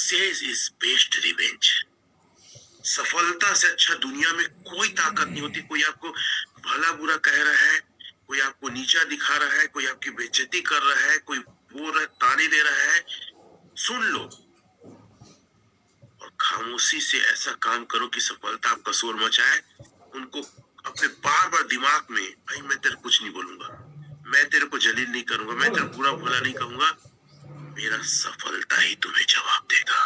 Success is best revenge. सफलता से अच्छा दुनिया में कोई ताकत नहीं होती। कोई आपको भला बुरा कह रहा है, कोई आपको नीचा दिखा रहा है, कोई आपकी बेइज्जती कर रहा है, कोई बोल रहा है, ताने दे रहा है, सुन लो और खामोशी से ऐसा काम करो कि सफलता आपका शोर मचाए। उनको अपने बार बार दिमाग में, भाई मैं तेरे कुछ नहीं बोलूंगा, मैं तेरे को जलील नहीं करूंगा, मैं तेरा बुरा भला नहीं कहूंगा, मेरा सफलता ही तुम्हें जवाब देगा।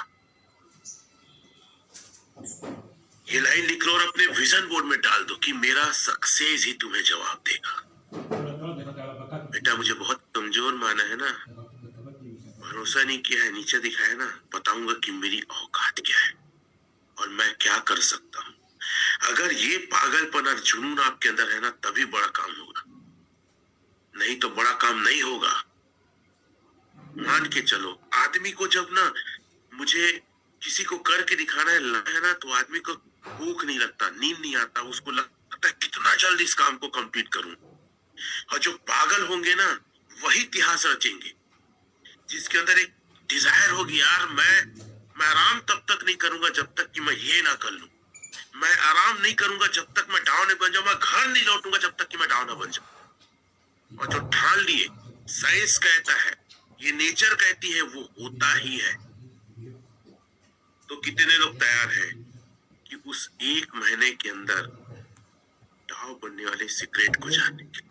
ये लाइन लिख लो और अपने विजन बोर्ड में डाल दो कि मेरा सक्सेस ही तुम्हें जवाब देगा। बेटा मुझे बहुत कमजोर माना है ना, भरोसा नहीं किया है, नीचे दिखाया ना, बताऊंगा कि मेरी औकात क्या है और मैं क्या कर सकता हूं। अगर ये पागलपन और जुनून आपके अंदर है ना, तभी बड़ा काम होगा, नहीं तो बड़ा काम नहीं होगा। मान के चलो, आदमी को जब ना मुझे किसी को करके दिखाना है ना, तो आदमी को भूख नहीं लगता, नींद नहीं आता, उसको लगता है कितना जल्दी इस काम को कंप्लीट करूं। और जो पागल होंगे ना, वही इतिहास रचेंगे, जिसके अंदर एक डिजायर होगी, यार मैं आराम तब तक नहीं करूंगा जब तक कि मैं ये ना कर लूं, मैं आराम नहीं करूंगा जब तक मैं डाउन नहीं बन जाऊं, मैं घर नहीं लौटूंगा जब तक कि मैं डाउन ना बन जाऊं। और जो ठान लिए, साइंस कहता है, ये नेचर कहती है, वो होता ही है। तो कितने लोग तैयार हैं कि उस एक महीने के अंदर डाव बनने वाले सीक्रेट को जानने के लिए?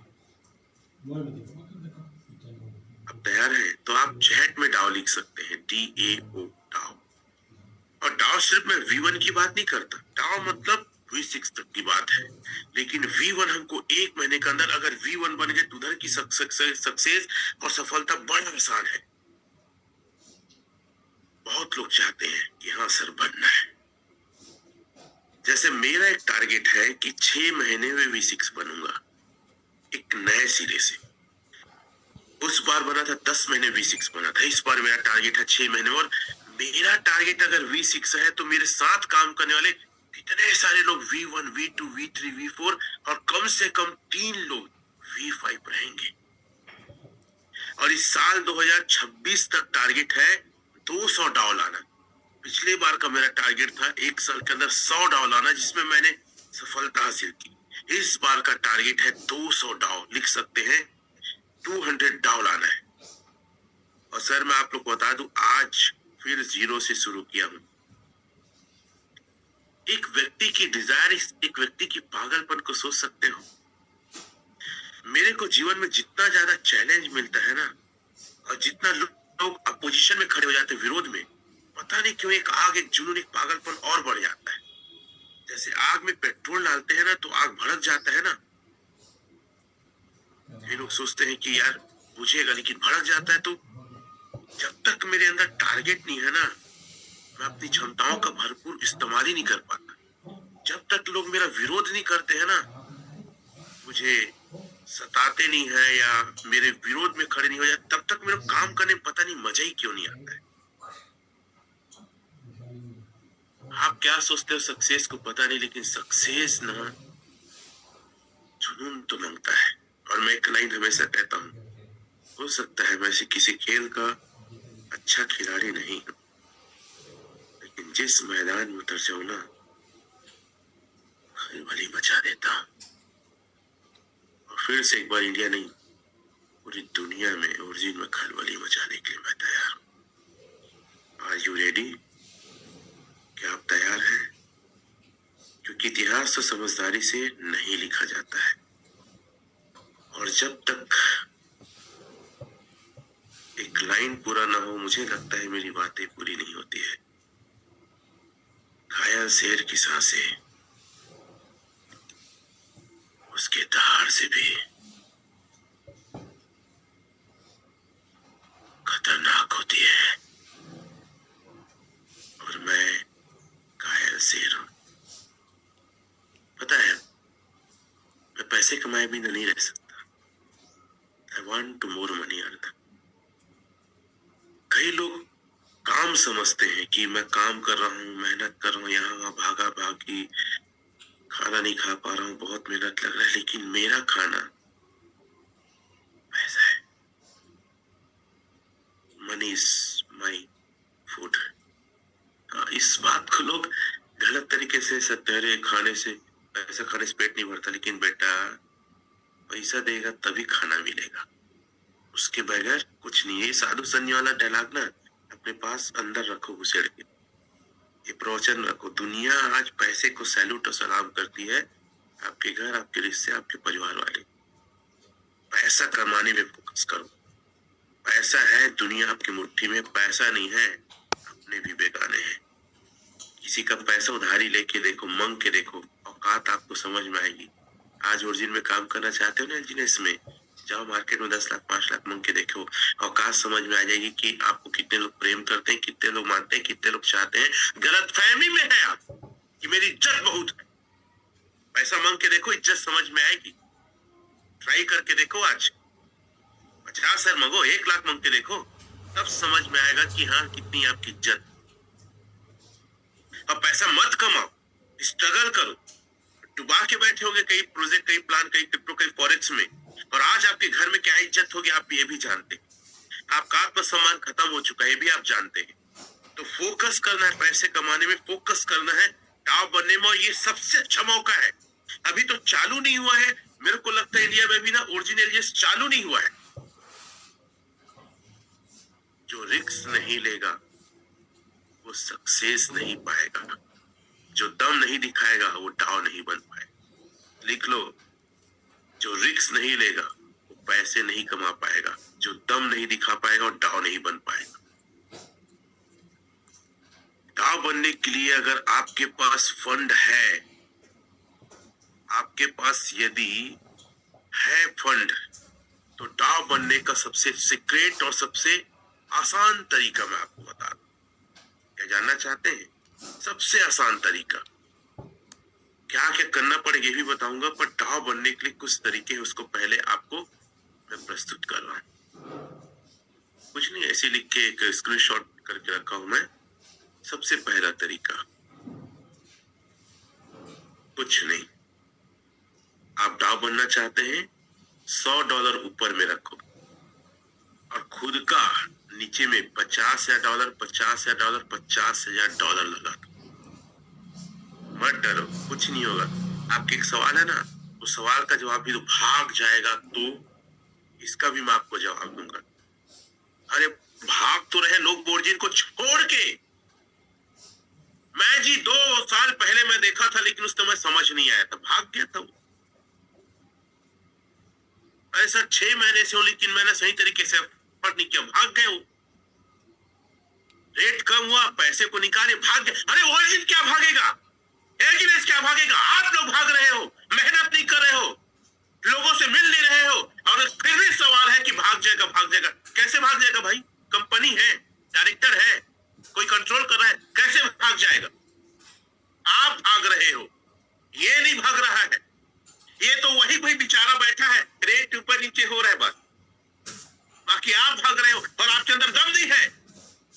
आप तैयार हैं? तो आप चैट में डाव लिख सकते हैं, DAO, डाव। और डाव सिर्फ मैं V1 की बात नहीं करता, डाव मतलब V6 तक की बात है, लेकिन V1 हमको एक महीने के अंदर अगर V1 बन गए तो उधर की सक्सेस और सफलता बड़ा आसान है। बहुत लोग चाहते हैं कि हाँ सर बनना है। जैसे मेरा एक टारगेट है कि 6 महीने में V6 बनूंगा, एक नए सिरे से। उस बार बना था 10 महीने V6 बना था, इस बार मेरा टारगेट है 6 महीने में। और मेरा टारगेट अगर V6 है तो मेरे साथ काम करने वाले कितने सारे लोग V1, V2, V3, V4 और कम से कम 3 लोग V5 रहेंगे। और इस साल 2026 तक टारगेट है 200 डाव लाना। पिछले बार का मेरा टारगेट था 1 साल के अंदर 100 डाव लाना, जिसमें मैंने सफलता हासिल की। इस बार का टारगेट है 200 डाव, लिख सकते हैं 200 डाव लाना है। और सर मैं आप लोग को बता दूं, आज फिर 0 से शुरू किया हूं। एक व्यक्ति की डिजायर, एक व्यक्ति की पागलपन को सोच सकते हो। मेरे को जीवन में जितना ज्यादा चैलेंज मिलता है ना, और जितना लोग अपोजिशन में खड़े हो जाते हैं, विरोध में, पता नहीं क्यों एक आग, एक जुनून, एक पागलपन और बढ़ जाता है। जैसे आग में पेट्रोल डालते हैं ना तो आग भड़क जाता है ना, ये लोग सोचते हैं कि यार बुझेगा, लेकिन भड़क जाता है। तो जब तक मेरे अंदर टारगेट नहीं है ना, मैं अपनी क्षमताओं का भरपूर इस्तेमाल ही नहीं कर पाता। जब तक लोग मेरा विरोध नहीं करते हैं ना, मुझे सताते नहीं है या मेरे विरोध में खड़े नहीं हो जाते, तब तक मेरे काम करने में पता नहीं मजा ही क्यों नहीं आता है। आप क्या सोचते हो सक्सेस को पता नहीं, लेकिन सक्सेस ना जुनून तो मांगता है। और मैं एक लाइन हमेशा कहता हूँ, हो सकता है मैं किसी खेल का अच्छा खिलाड़ी नहीं हूं, लेकिन जिस मैदान में उतर जाऊं ना, खलबली मचा देता हूं। और फिर से एक बार इंडिया नहीं, पूरी दुनिया में ओरिजिन में खलबली मचाने के लिए मैं तैयार हूं। Are you ready? क्या आप तैयार हैं? क्योंकि इतिहास तो समझदारी से नहीं लिखा जाता है, और जब तक एक लाइन पूरा ना हो, मुझे लगता है मेरी बातें पूरी नहीं होती है। घायल शेर की सांसें उसके दहाड़ से भी खतरनाक होती है, और मैं घायल शेर हूं। पता है, मैं पैसे कमाए बिना नहीं रह सकता। I want to more money earn. कई लोग काम समझते हैं कि मैं काम कर रहा हूँ, मेहनत कर रहा हूँ, यहाँ वहां भागा भागी, खाना नहीं खा पा रहा हूँ, बहुत मेहनत लग रहा है, लेकिन मेरा खाना पैसा है। Money is my food. इस बात को लोग गलत तरीके से सत्तरे खाने से, पैसा खाने से पेट नहीं भरता, लेकिन बेटा पैसा देगा तभी खाना मिलेगा, उसके बगैर कुछ नहीं है। ये साधु संन्यास वाला डायलॉग ना अपने पास अंदर रखो घुसेड़ के, ये प्रवचन रखो। दुनिया आज पैसे को सैल्यूट और सलाम करती है, आपके घर, आपके रिश्ते, आपके परिवार वाले। पैसा कमाने में फोकस करो। पैसा है दुनिया आपकी मुट्ठी में, पैसा नहीं है अपने भी बेगाने हैं। किसी का पैसा उधारी लेके देखो, मांग के देखो, औकात आपको समझ में आएगी। आज ओरिजिन में काम करना चाहते हो ना एलजीनेस में, जाओ मार्केट में 10 लाख 5 लाख मांग के देखो, औकात समझ में आ जाएगी कि आपको कितने लोग प्रेम करते हैं, कितने लोग मानते हैं, कितने लोग चाहते हैं। गलत फहमी में है आप कि मेरी इज्जत बहुत है। पैसा मांग के देखो, इज्जत समझ में आएगी। ट्राई करके देखो, आज 50,000 मांगो, 1 लाख मांग के देखो, तब समझ में आएगा कि हाँ कितनी आपकी इज्जत। अब पैसा मत कमाओ, स्ट्रगल करो। डुबा के बैठे होंगे कई प्रोजेक्ट, कई प्लान, कई क्रिप्टो, कई फॉरेक्स में, और आज आपके घर में क्या इज्जत होगी आप ये भी जानते हैं। आपका आत्मसम्मान खत्म हो चुका है, ये भी आप जानते हैं। तो फोकस करना है, पैसे कमाने में फोकस करना है, टॉप बनने में। ये सबसे अच्छा मौका है। अभी तो चालू नहीं हुआ है, मेरे को लगता है इंडिया में भी ना ओरिजिनल ये चालू नहीं हुआ है। जो रिस्क नहीं लेगा वो सक्सेस नहीं पाएगा, जो दम नहीं दिखाएगा वो डाव नहीं बन पाएगा। लिख लो, जो रिस्क नहीं लेगा वो पैसे नहीं कमा पाएगा, जो दम नहीं दिखा पाएगा और डाव नहीं बन पाएगा। डाव बनने के लिए अगर आपके पास फंड है, आपके पास यदि है फंड, तो डाव बनने का सबसे सीक्रेट और सबसे आसान तरीका मैं आपको बता दूं। क्या जानना चाहते हैं? सबसे आसान तरीका क्या क्या करना पड़ेगा ये भी बताऊंगा, पर डाव बनने के लिए कुछ तरीके हैं, उसको पहले आपको मैं प्रस्तुत कर रहा हूं। कुछ नहीं, ऐसे लिख के एक स्क्रीनशॉट करके रखा हूं मैं। सबसे पहला तरीका कुछ नहीं, आप डाव बनना चाहते हैं, $100 ऊपर में रखो और खुद का नीचे में $50,000, $50,000, $50,000 लगा दो। मत डरो, कुछ नहीं होगा। आपके एक सवाल है ना, उस सवाल का जवाब भी तो भाग जाएगा, तो इसका भी मैं आपको जवाब दूंगा। अरे भाग तो रहे लोग बोर्जिन को छोड़ के। मैं जी 2 साल पहले मैं देखा था, लेकिन उस समय समझ नहीं आया था, भाग गया था वो। ऐसा 6 महीने से हो, लेकिन मैंने सही तरीके से एफर्ट नहीं किया, भाग गए वो। रेट कम हुआ, पैसे को निकाले, भाग गए। अरे ओरिजिन क्या भागेगा, एलजीनेस क्या भागेगा? आप लोग भाग रहे हो, मेहनत नहीं कर रहे हो, लोगों से मिल नहीं रहे हो, और फिर भी सवाल है कि भाग जाएगा, भाग जाएगा। कैसे भाग जाएगा भाई? कंपनी है, डायरेक्टर है, कोई कंट्रोल कर रहा है, कैसे भाग जाएगा? आप भाग रहे हो, ये नहीं भाग रहा है। ये तो वही भाई बेचारा बैठा है, रेट ऊपर नीचे हो रहा है बस, बाकी आप भाग रहे हो। और आपके अंदर दम नहीं है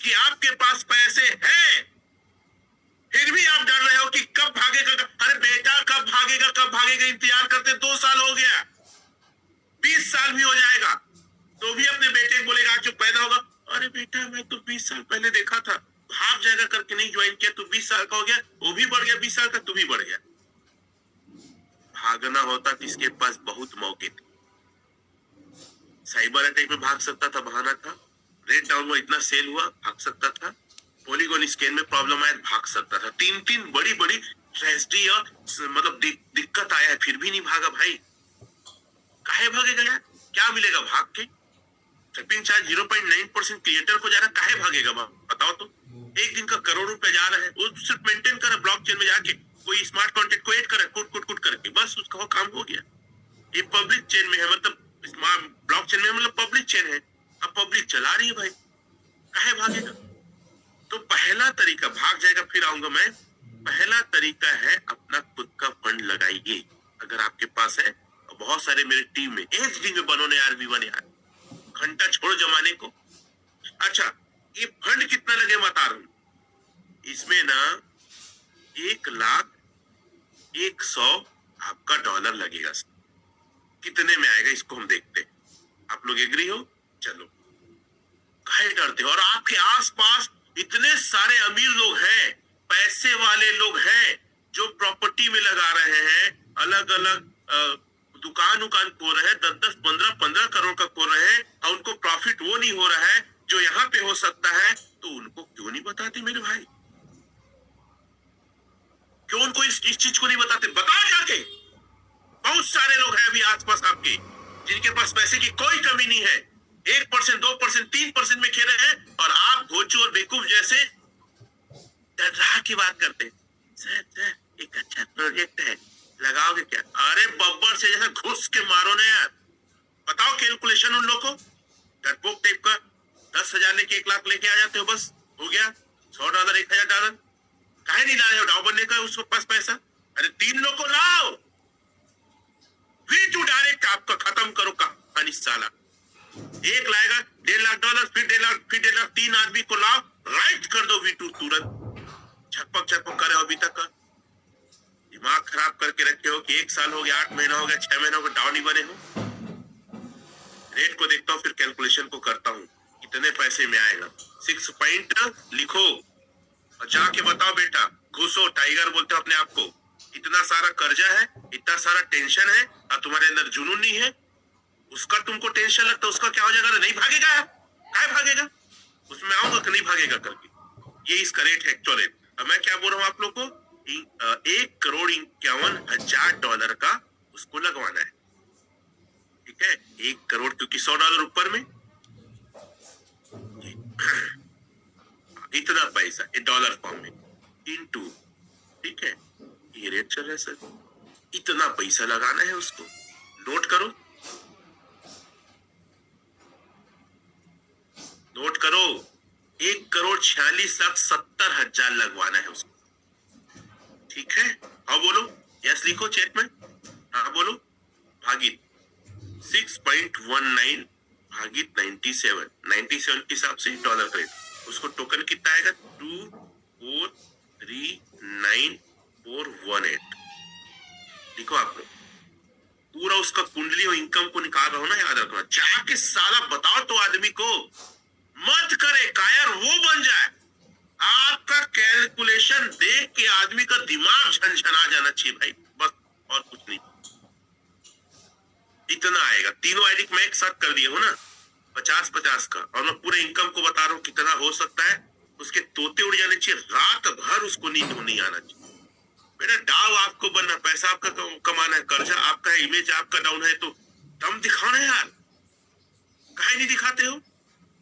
कि आपके पास पैसे हैं, फिर भी आप डर रहे हो कि कब भागेगा। अरे बेटा कब भागेगा, कब भागेगा, इंतजार करते 2 साल हो गया, 20 साल भी हो जाएगा, तो भी अपने बेटे को बोलेगा जो पैदा होगा, अरे बेटा मैं तो 20 साल पहले देखा था, भाग जाएगा करके नहीं ज्वाइन किया, तो 20 साल का हो गया, वो भी बढ़ गया, 20 साल का तू भी बढ़ गया। भागना होता तो इसके पास बहुत मौके थे। साइबर अटैक में भाग सकता था, बहाना था। रेट डाउन में इतना सेल हुआ, भाग सकता था। पॉलीगॉन स्कैन में प्रॉब्लम आया, भाग सकता था। 3 बड़ी बड़ी ट्रेजेडी और मतलब दिक्कत आया, फिर भी नहीं भागा भाई। काहे भागेगा यार? क्या मिलेगा भाग के? ट्रिपिंग चार्ज 0.9% क्रिएटर को जा रहा, काहे भागेगा बताओ तो? एक दिन का करोड़ रुपए जा रहा है, वो सिर्फ मेंटेन करे ब्लॉकचेन में जाके, कोई स्मार्ट कॉन्ट्रैक्ट को ऐड करे, कुट करके, बस उसका वो काम हो गया। ये पब्लिक चेन में है, मतलब स्मार्ट ब्लॉकचेन में मतलब पब्लिक चेन है, अब पब्लिक चला रही है भाई, काहे भागेगा? तो पहला तरीका, भाग जाएगा फिर आऊंगा मैं। पहला तरीका है अपना खुद का फंड लगाइए, अगर आपके पास है। और बहुत सारे मेरे टीम में एचडी में बनो ने यार, V1 यार, घंटा छोड़ो जमाने को। अच्छा, ये फंड कितना लगे बता रहा हूं। इसमें ना 1,01,100 आपका डॉलर लगेगा। कितने में आएगा इसको हम देखते हैं। आप लोग एग्री हो? चलो, काहे डरते हो? और आपके आसपास इतने सारे अमीर लोग हैं, वाले लोग हैं जो प्रॉपर्टी में लगा रहे हैं, अलग अलग दुकान खोल रहे हैं, 10-10, 15-15 करोड़ का खोल रहे हैं, और उनको प्रॉफिट वो नहीं हो रहा है जो यहाँ पे हो सकता है, तो उनको क्यों नहीं बताते मेरे भाई? क्यों उनको इस चीज को नहीं बताते? बताओ जाके। बहुत सारे लोग हैं अभी आसपास आपके जिनके पास पैसे की कोई कमी नहीं है, 1%, 2%, 3% में खेल रहे हैं, और आप घोचू और बेवकूफ जैसे डरा की बात करते हैं। सर एक अच्छा प्रोजेक्ट है, लगाओगे क्या? अरे बब्बर से जैसा घुस के मारो ना यार। बताओ कैलकुलेशन उन लोग को, डरपोक टाइप का। 10,000 लेके 1 लाख लेके आ जाते हो, बस हो गया। $100, $1,000 काहे नहीं ला रहे हो? डाउ बनने का उसके पास पैसा। अरे 3 लोग को लाओ, वीटू डायरेक्ट आपका खत्म करो कहानी साला। 1 लाएगा $1.5 फिर 1.5 लाख फिर 1.5 लाख, 3 आदमी को लाओ, राइट कर दो वीटू तुरंत। छकपक करे अभी तक का दिमाग खराब करके रखे हो कि 1 साल हो गया, 8 महीना हो गया, 6 महीना हो गया, डाउन ही बने हो। रेट को देखता हूँ, फिर कैलकुलेशन को करता हूँ कितने पैसे में आएगा। 6 पॉइंट लिखो और जाके बताओ बेटा, घुसो। टाइगर बोलते हो अपने आप को। इतना सारा कर्जा है, इतना सारा टेंशन है, और तुम्हारे अंदर जुनून नहीं है। उसका तुमको टेंशन लगता है, उसका क्या हो जाएगा? नहीं भागेगा, क्या भागेगा? उसमें आऊंगा कि नहीं भागेगा करके। ये इसका रेट है, एक्चुअल रेट। अब मैं क्या बोल रहा हूँ आप लोग को, $1,51,000 का उसको लगवाना है, ठीक है? 1 करोड़, क्योंकि $100 ऊपर में इतना पैसा डॉलर फॉर्म में इनटू, ठीक है? ये रेट चल रहा है सर, इतना पैसा लगाना है उसको। नोट करो, नोट करो, 1,46,70,000 लगवाना है उसको, ठीक है? हाँ बोलो, यस लिखो चेक में, हाँ बोलो। भागित 6.19 भागित 97 के हिसाब से डॉलर का रेट, उसको टोकन कितना आएगा? 2439418। लिखो आप लोग, पूरा उसका कुंडली और इनकम को निकाल रहा हो ना, याद रखना। जाके साला बताओ तो आदमी को, मत करे कायर वो बन जाए। आपका कैलकुलेशन देख के आदमी का दिमाग झनझना जाना चाहिए भाई, बस, और कुछ नहीं। इतना आएगा, तीनों आईडी मैं एक साथ कर दिया हूं ना, 50-50 का, और मैं पूरे इनकम को बता रहा हूं कितना हो सकता है। उसके तोते उड़ जाने चाहिए, रात भर उसको नींद नहीं आना चाहिए। बेटा डाव आपको बनना, पैसा आपका कमाना है, कर्जा आपका है, इमेज आपका डाउन है, तो दम दिखाना है यार, काहे नहीं दिखाते हो?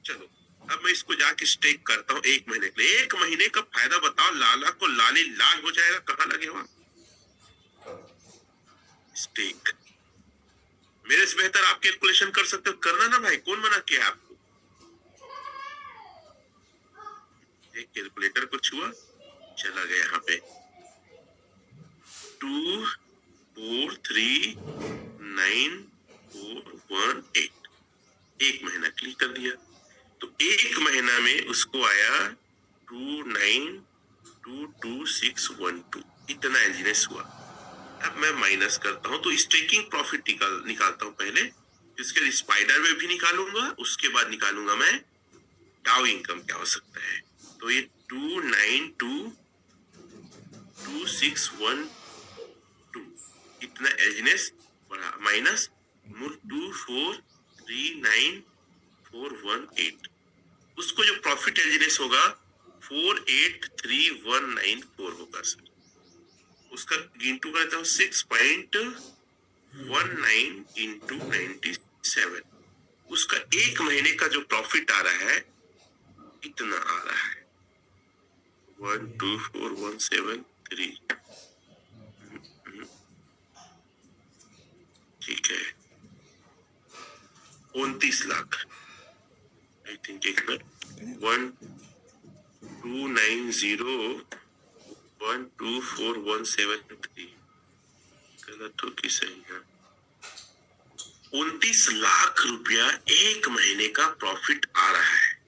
चलो अब मैं इसको जाके स्टेक करता हूँ 1 महीने के लिए। 1 महीने का फायदा बताओ, लाला को लाली लाल हो जाएगा, कहाँ लगे हो स्टेक? मेरे से बेहतर आप कैलकुलेशन कर सकते हो, करना ना भाई, कौन मना किया आपको? एक कैलकुलेटर को छुआ, चला गया यहाँ पे 2439418। 1 महीना क्लिक कर दिया, तो 1 महीना में उसको आया 29222612, इतना एलजीनेस हुआ। अब मैं माइनस करता हूं, तो स्टेकिंग प्रॉफिट निकालता हूं पहले, इसके स्पाइडर में भी निकालूंगा, उसके बाद निकालूंगा मैं डाउ इनकम क्या हो सकता है। तो ये 29222612, इतना एलजीनेस बढ़ा, माइनस 2439418, उसको जो प्रॉफिट एलजीनेस होगा 483194 होगा सर। उसका गिनटू करता हूँ 6.19 इंटू 97, उसका 1 महीने का जो प्रॉफिट आ रहा है इतना आ रहा है 124,173, ठीक है? 29 लाख, आई थिंक, एक मिनट, 1,290,124,173, गलत हो कि सही है? 29 लाख रुपया 1 महीने का प्रॉफिट आ रहा है।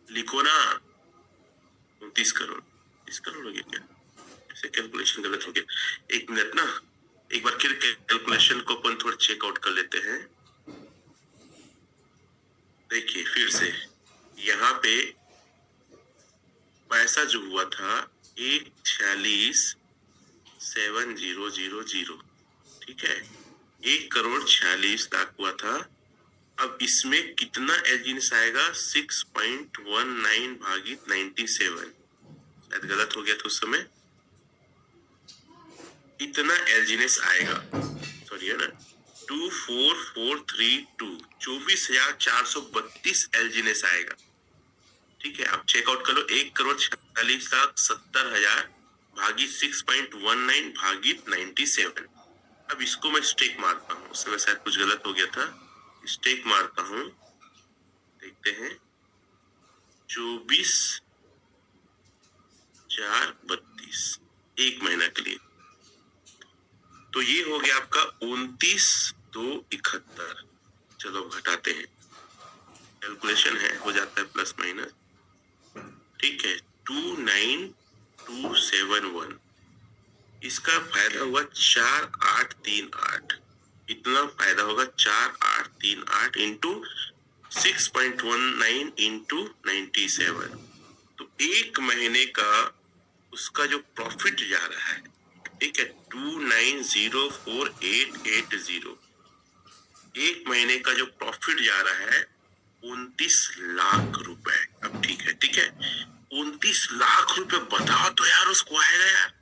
लिखो ना, 29 करोड़, 30 करोड़ हो गया क्या? ऐसे कैलकुलेशन गलत हो गया। 1 मिनट ना, एक बार फिर कैलकुलेशन को अपन थोड़ा चेकआउट कर लेते हैं। देखिए फिर से, यहाँ पे पैसा जो हुआ था 146,7,000, ठीक है, 1,46,00,000 हुआ था। अब इसमें कितना एलजीनेस आएगा? 6.19 भागित 97, शायद गलत हो गया था उस समय, इतना एलजीनेस आएगा, सॉरी है ना, 24,432, 24,432 एलजीनेस आएगा, ठीक है। अब चेकआउट कर लो, 1,46,70,000 भागित 6.19 भागित 97। अब इसको मैं स्टेक मारता हूँ, उस समय शायद कुछ गलत हो गया था, स्टेक मारता हूँ, देखते हैं, 24,432 एक महीना के लिए, तो ये हो गया आपका 29,271। चलो घटाते हैं, कैलकुलेशन है, हो जाता है प्लस माइनस, ठीक है, 29,271। इसका फायदा हुआ 4,838, इतना फायदा होगा 4,838 इंटू 6.19 इंटू 97। तो एक महीने का उसका जो प्रॉफिट जा रहा है, ठीक है, 2904880, एक महीने का जो प्रॉफिट जा रहा है 29 लाख रुपए। अब ठीक है, ठीक है, 29 लाख रुपए, बताओ तो यार उसको आएगा यार,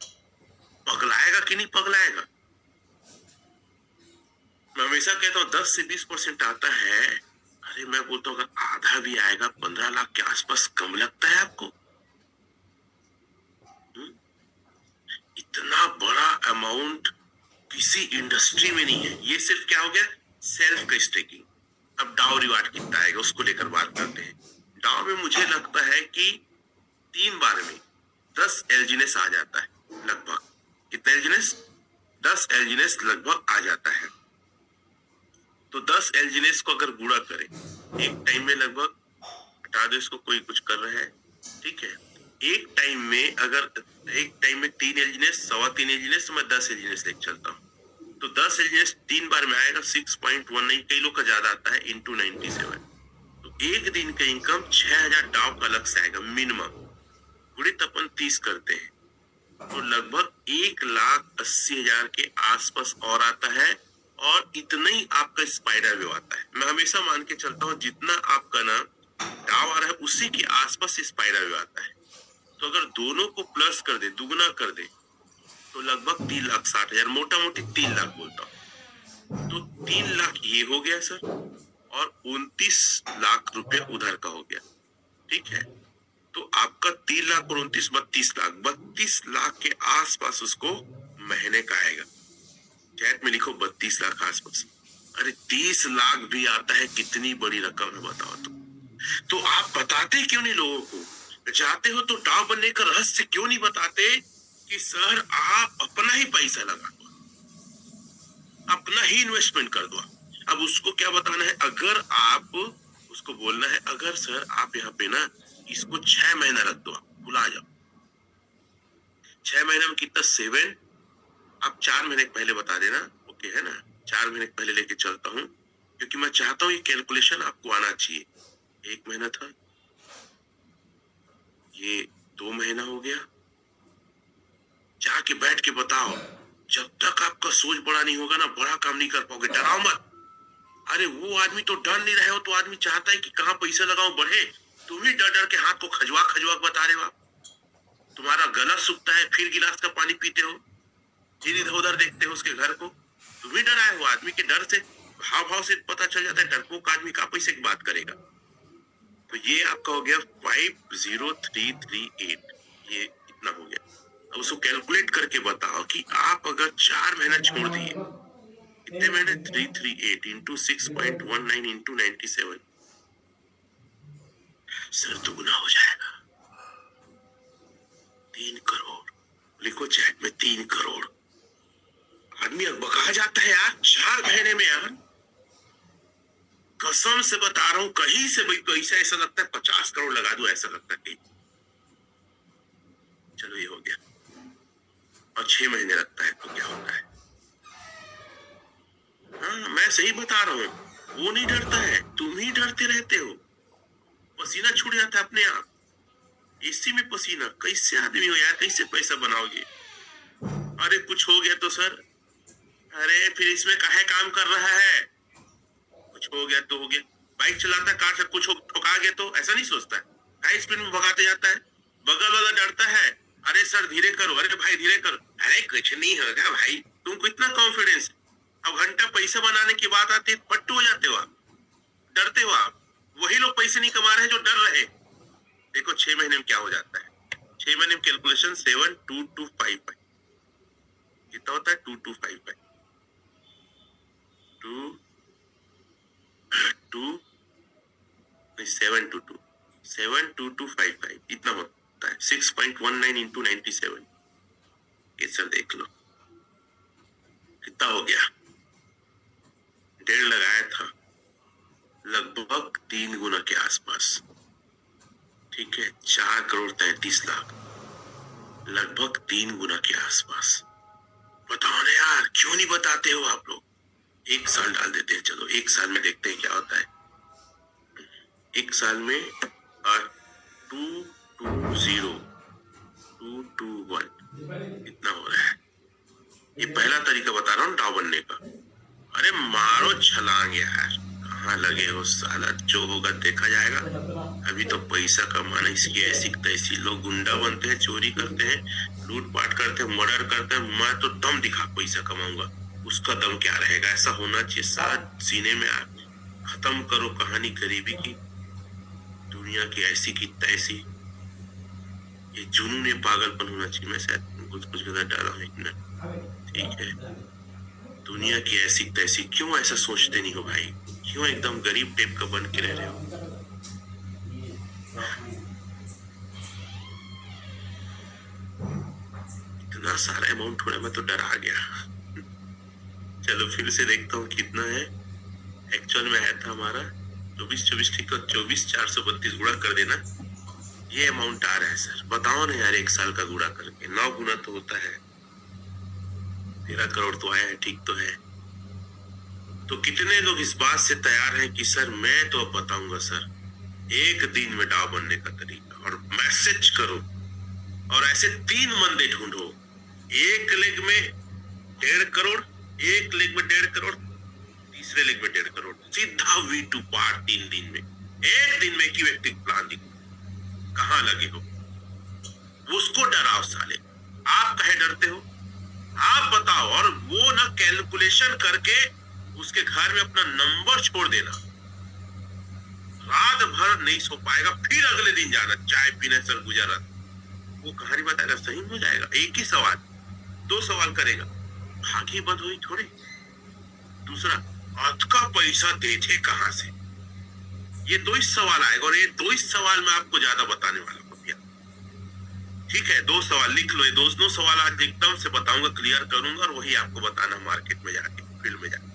पगलाएगा कि नहीं पगलाएगा? मैं हमेशा कहता हूँ 10 से 20% आता है, अरे मैं बोलता हूँ अगर आधा भी आएगा 15 लाख के आसपास, कम लगता है आपको? इतना बड़ा अमाउंट किसी इंडस्ट्री में नहीं है। ये सिर्फ क्या हो गया, सेल्फ का स्टेकिंग। अब डाउ रिवार्ड कितना आएगा उसको लेकर बात करते हैं। डाउ में मुझे लगता है कि 3 बार में 10 एलजीनेस आ जाता है लगभग। कितना एलजीनेस? 10 एलजीनेस लगभग आ जाता है। तो 10 एलजीनेस को अगर गुणा करें एक टाइम में, लगभग, हटा दो इसको, कोई कुछ कर रहा है, ठीक है, एक टाइम में अगर एक टाइम में 3 एलजीनेस, 3.25 एलजीनेस, तो मैं 10 एलजीनेस लेके चलता हूँ। तो 10 एलजीनेस 3 बार में आएगा 6.19, कई लोग का ज्यादा आता है, इंटू 97। तो एक दिन का इनकम 6,000 डाव का अलग से आएगा मिनिमम, गुणित अपन 30 करते हैं तो लगभग 1,80,000 के आसपास और आता है। और इतना ही आपका स्पाइडर वेव आता है। मैं हमेशा मान के चलता हूँ जितना आपका ना डाव आ रहा है उसी के आसपास स्पाइडर वेव आता है। तो अगर दोनों को प्लस कर दे, दुगना कर दे, तो लगभग 3,60,000, मोटा मोटी 3 लाख बोलता हूँ। तो 3 लाख ये हो गया सर, और 29 लाख रुपए उधर का हो गया, ठीक है। तो आपका 3 लाख और 29, 32 लाख, 32 लाख के आसपास उसको महीने का आएगा। चैट में लिखो 32 लाख आसपास। अरे 30 लाख भी आता है, कितनी बड़ी रकम है बताओ तो आप बताते क्यों नहीं लोगों को? चाहते हो तो डाव बनने का रहस्य क्यों नहीं बताते कि सर आप अपना ही पैसा लगा दो, अपना ही इन्वेस्टमेंट कर दो। अब उसको क्या बताना है? अगर आप उसको बोलना है, अगर सर आप यहाँ पे ना इसको 6 महीना रख दो, भुला जाओ। 6 महीना में कितना? 7। आप 4 महीने पहले बता देना, ओके है ना? 4 महीने पहले लेके चलता हूँ, क्योंकि मैं चाहता हूँ ये कैलकुलेशन आपको आना चाहिए। 1 महीना था, ये 2 महीना हो गया। जाके बैठ के बताओ, जब तक आपका सोच बड़ा नहीं होगा ना, बड़ा काम नहीं कर पाओगे। डराओ मत। अरे वो आदमी तो डर नहीं रहे हो, तो आदमी चाहता है कि कहाँ पैसा लगाओ बढ़े। तुम ही डर डर के हाथ को खजवा खजवा बता रहे हो। आप, तुम्हारा गला सूखता है, फिर गिलास का पानी पीते हो, फिर इधर उधर देखते हो उसके घर को। तुम ही डराए हो। आदमी के डर से, भाव भाव से पता चल जाता है, डरपोक आदमी का पैसे की बात करेगा। तो ये आपका हो गया 50338, ये इतना हो गया। अब उसको कैलकुलेट करके बताओ कि आप अगर 4 महीना छोड़ दिए, कितने महीने? 338 इंटू 6.19 इंटू 97, सर दुगना हो जाएगा। 3 करोड़ लिखो चैट में, 3 करोड़। आदमी बका जाता है यार 4 महीने में। यार कसम से बता रहा हूं, कहीं से भाई पैसा ऐसा लगता है 50 करोड़ लगा दूं, ऐसा लगता है कहीं। चलो ये हो गया। और 6 महीने लगता है तो क्या होता है? हाँ मैं सही बता रहा हूँ, वो नहीं डरता है, तुम ही डरते रहते हो। पसीना छूट जाता है अपने आप। एसी में पसीना, कैसे आदमी हो यार, कैसे पैसा बनाओगे? अरे कुछ हो गया तो सर, अरे फिर इसमें काहे काम कर रहा है? कुछ हो गया तो हो गया। बाइक चलाता है, कार से कुछ ठोका गया तो ऐसा नहीं सोचता है, हाई स्पीड में भगाते जाता है, बगल वाला डरता है, अरे सर धीरे करो, अरे भाई धीरे करो, अरे कुछ नहीं होगा भाई, तुमको इतना कॉन्फिडेंस। अब घंटा पैसा बनाने की बात आती है, पट्टू हो जाते हो आप, डरते हो आप। वही लोग पैसे नहीं कमा रहे हैं जो डर रहे। देखो 6 महीने में क्या हो जाता है, 6 महीने में कैलकुलेशन 72255 कितना होता है? 2255 72255 इतना होता है, 6.19 इंटू 97। ये सर देख लो कितना हो गया। 1.5 लगाया था, लगभग 3 गुना के आसपास, ठीक है, 4,33,00,000, लगभग 3 गुना के आसपास। बताओ ना यार, क्यों नहीं बताते हो आप लोग? 1 साल डाल देते हैं, चलो 1 साल में देखते हैं क्या होता है। 1 साल में 220 इतना हो रहा है। ये पहला तरीका बता रहा हूँ डाव बनने का। अरे मारो छलांग यार, कहाँ लगे हो साला, जो होगा देखा जाएगा। अभी तो पैसा कमाना इसकी ऐसी तैसी, लोग गुंडा बनते हैं, चोरी करते हैं, लूटपाट करते हैं, मर्डर करते हैं। मैं तो दम दिखा पैसा कमाऊंगा, उसका दम क्या रहेगा? ऐसा होना चाहिए साथ सीने में। खत्म करो कहानी गरीबी की, दुनिया की ऐसी की तैसी। ये जुनून, ये पागलपन होना चाहिए। मैं शायद कुछ गलत डाला हूँ, ठीक है। दुनिया की ऐसी तैसी, क्यों ऐसा सोचते नहीं हो भाई? क्यों एकदम गरीब टाइप का बन के रह रहे हो? इतना सारा अमाउंट थोड़ा, मैं तो डरा गया। चलो फिर से देखता हूँ कितना है। एक्चुअल में आया था हमारा 24 ठीक है, 24,432 गुणा कर देना, ये अमाउंट आ रहा है सर। बताओ ना यार, 1 साल का गुणा करके 9 गुना तो होता है, 13 करोड़ तो आया है, ठीक तो है। तो कितने लोग इस बात से तैयार हैं कि सर मैं तो अब बताऊंगा सर, 1 दिन में डाव बनने का तरीका, और मैसेज करो और ऐसे 3 बंदे ढूंढो, एक लेग में 1.5 करोड़, एक लेग में 1.5 करोड़, तीसरे लेग में 1.5 करोड़, सीधा V2 पार 3 दिन में। 1 दिन में एक व्यक्ति प्लान दिखो, कहां लगे हो? उसको डराओ साले, आप कहे डरते हो? आप बताओ। और वो ना कैलकुलेशन करके उसके घर में अपना नंबर छोड़ देना, रात भर नहीं सो पाएगा, फिर अगले दिन जाना चाय पीने सर गुजारा, वो कहानी बताएगा, सही हो जाएगा। एक ही सवाल, 2 सवाल करेगा, भागी बंद हुई थोड़ी। दूसरा, अर्थ का पैसा देते कहां से? ये 2 ही सवाल आएगा, और ये 2 ही सवाल मैं आपको ज्यादा बताने वाला हूँ। ठीक है, 2 सवाल लिख लो, ये 2 सवाल आज एकदम से बताऊंगा, क्लियर करूंगा, और वही आपको बताना मार्केट में जाके, फील्ड में जाके।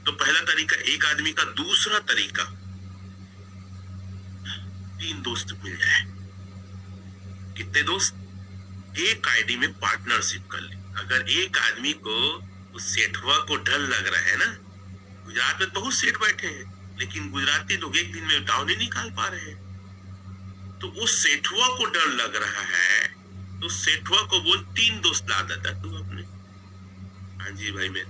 तो पहला तरीका एक आदमी का। दूसरा तरीका, 3 दोस्त मिल जाए। कितने दोस्त? एक आईडी में पार्टनरशिप कर ले। अगर एक आदमी को उस सेठवा को डर लग रहा है ना, गुजरात में बहुत सेठ बैठे हैं, लेकिन गुजराती लोग एक दिन में डाव नहीं निकाल पा रहे हैं, तो उस सेठवा को डर लग रहा है, तो सेठवा को बोल 3 दोस्त ला देता तू अपने। हाँ जी भाई, मैं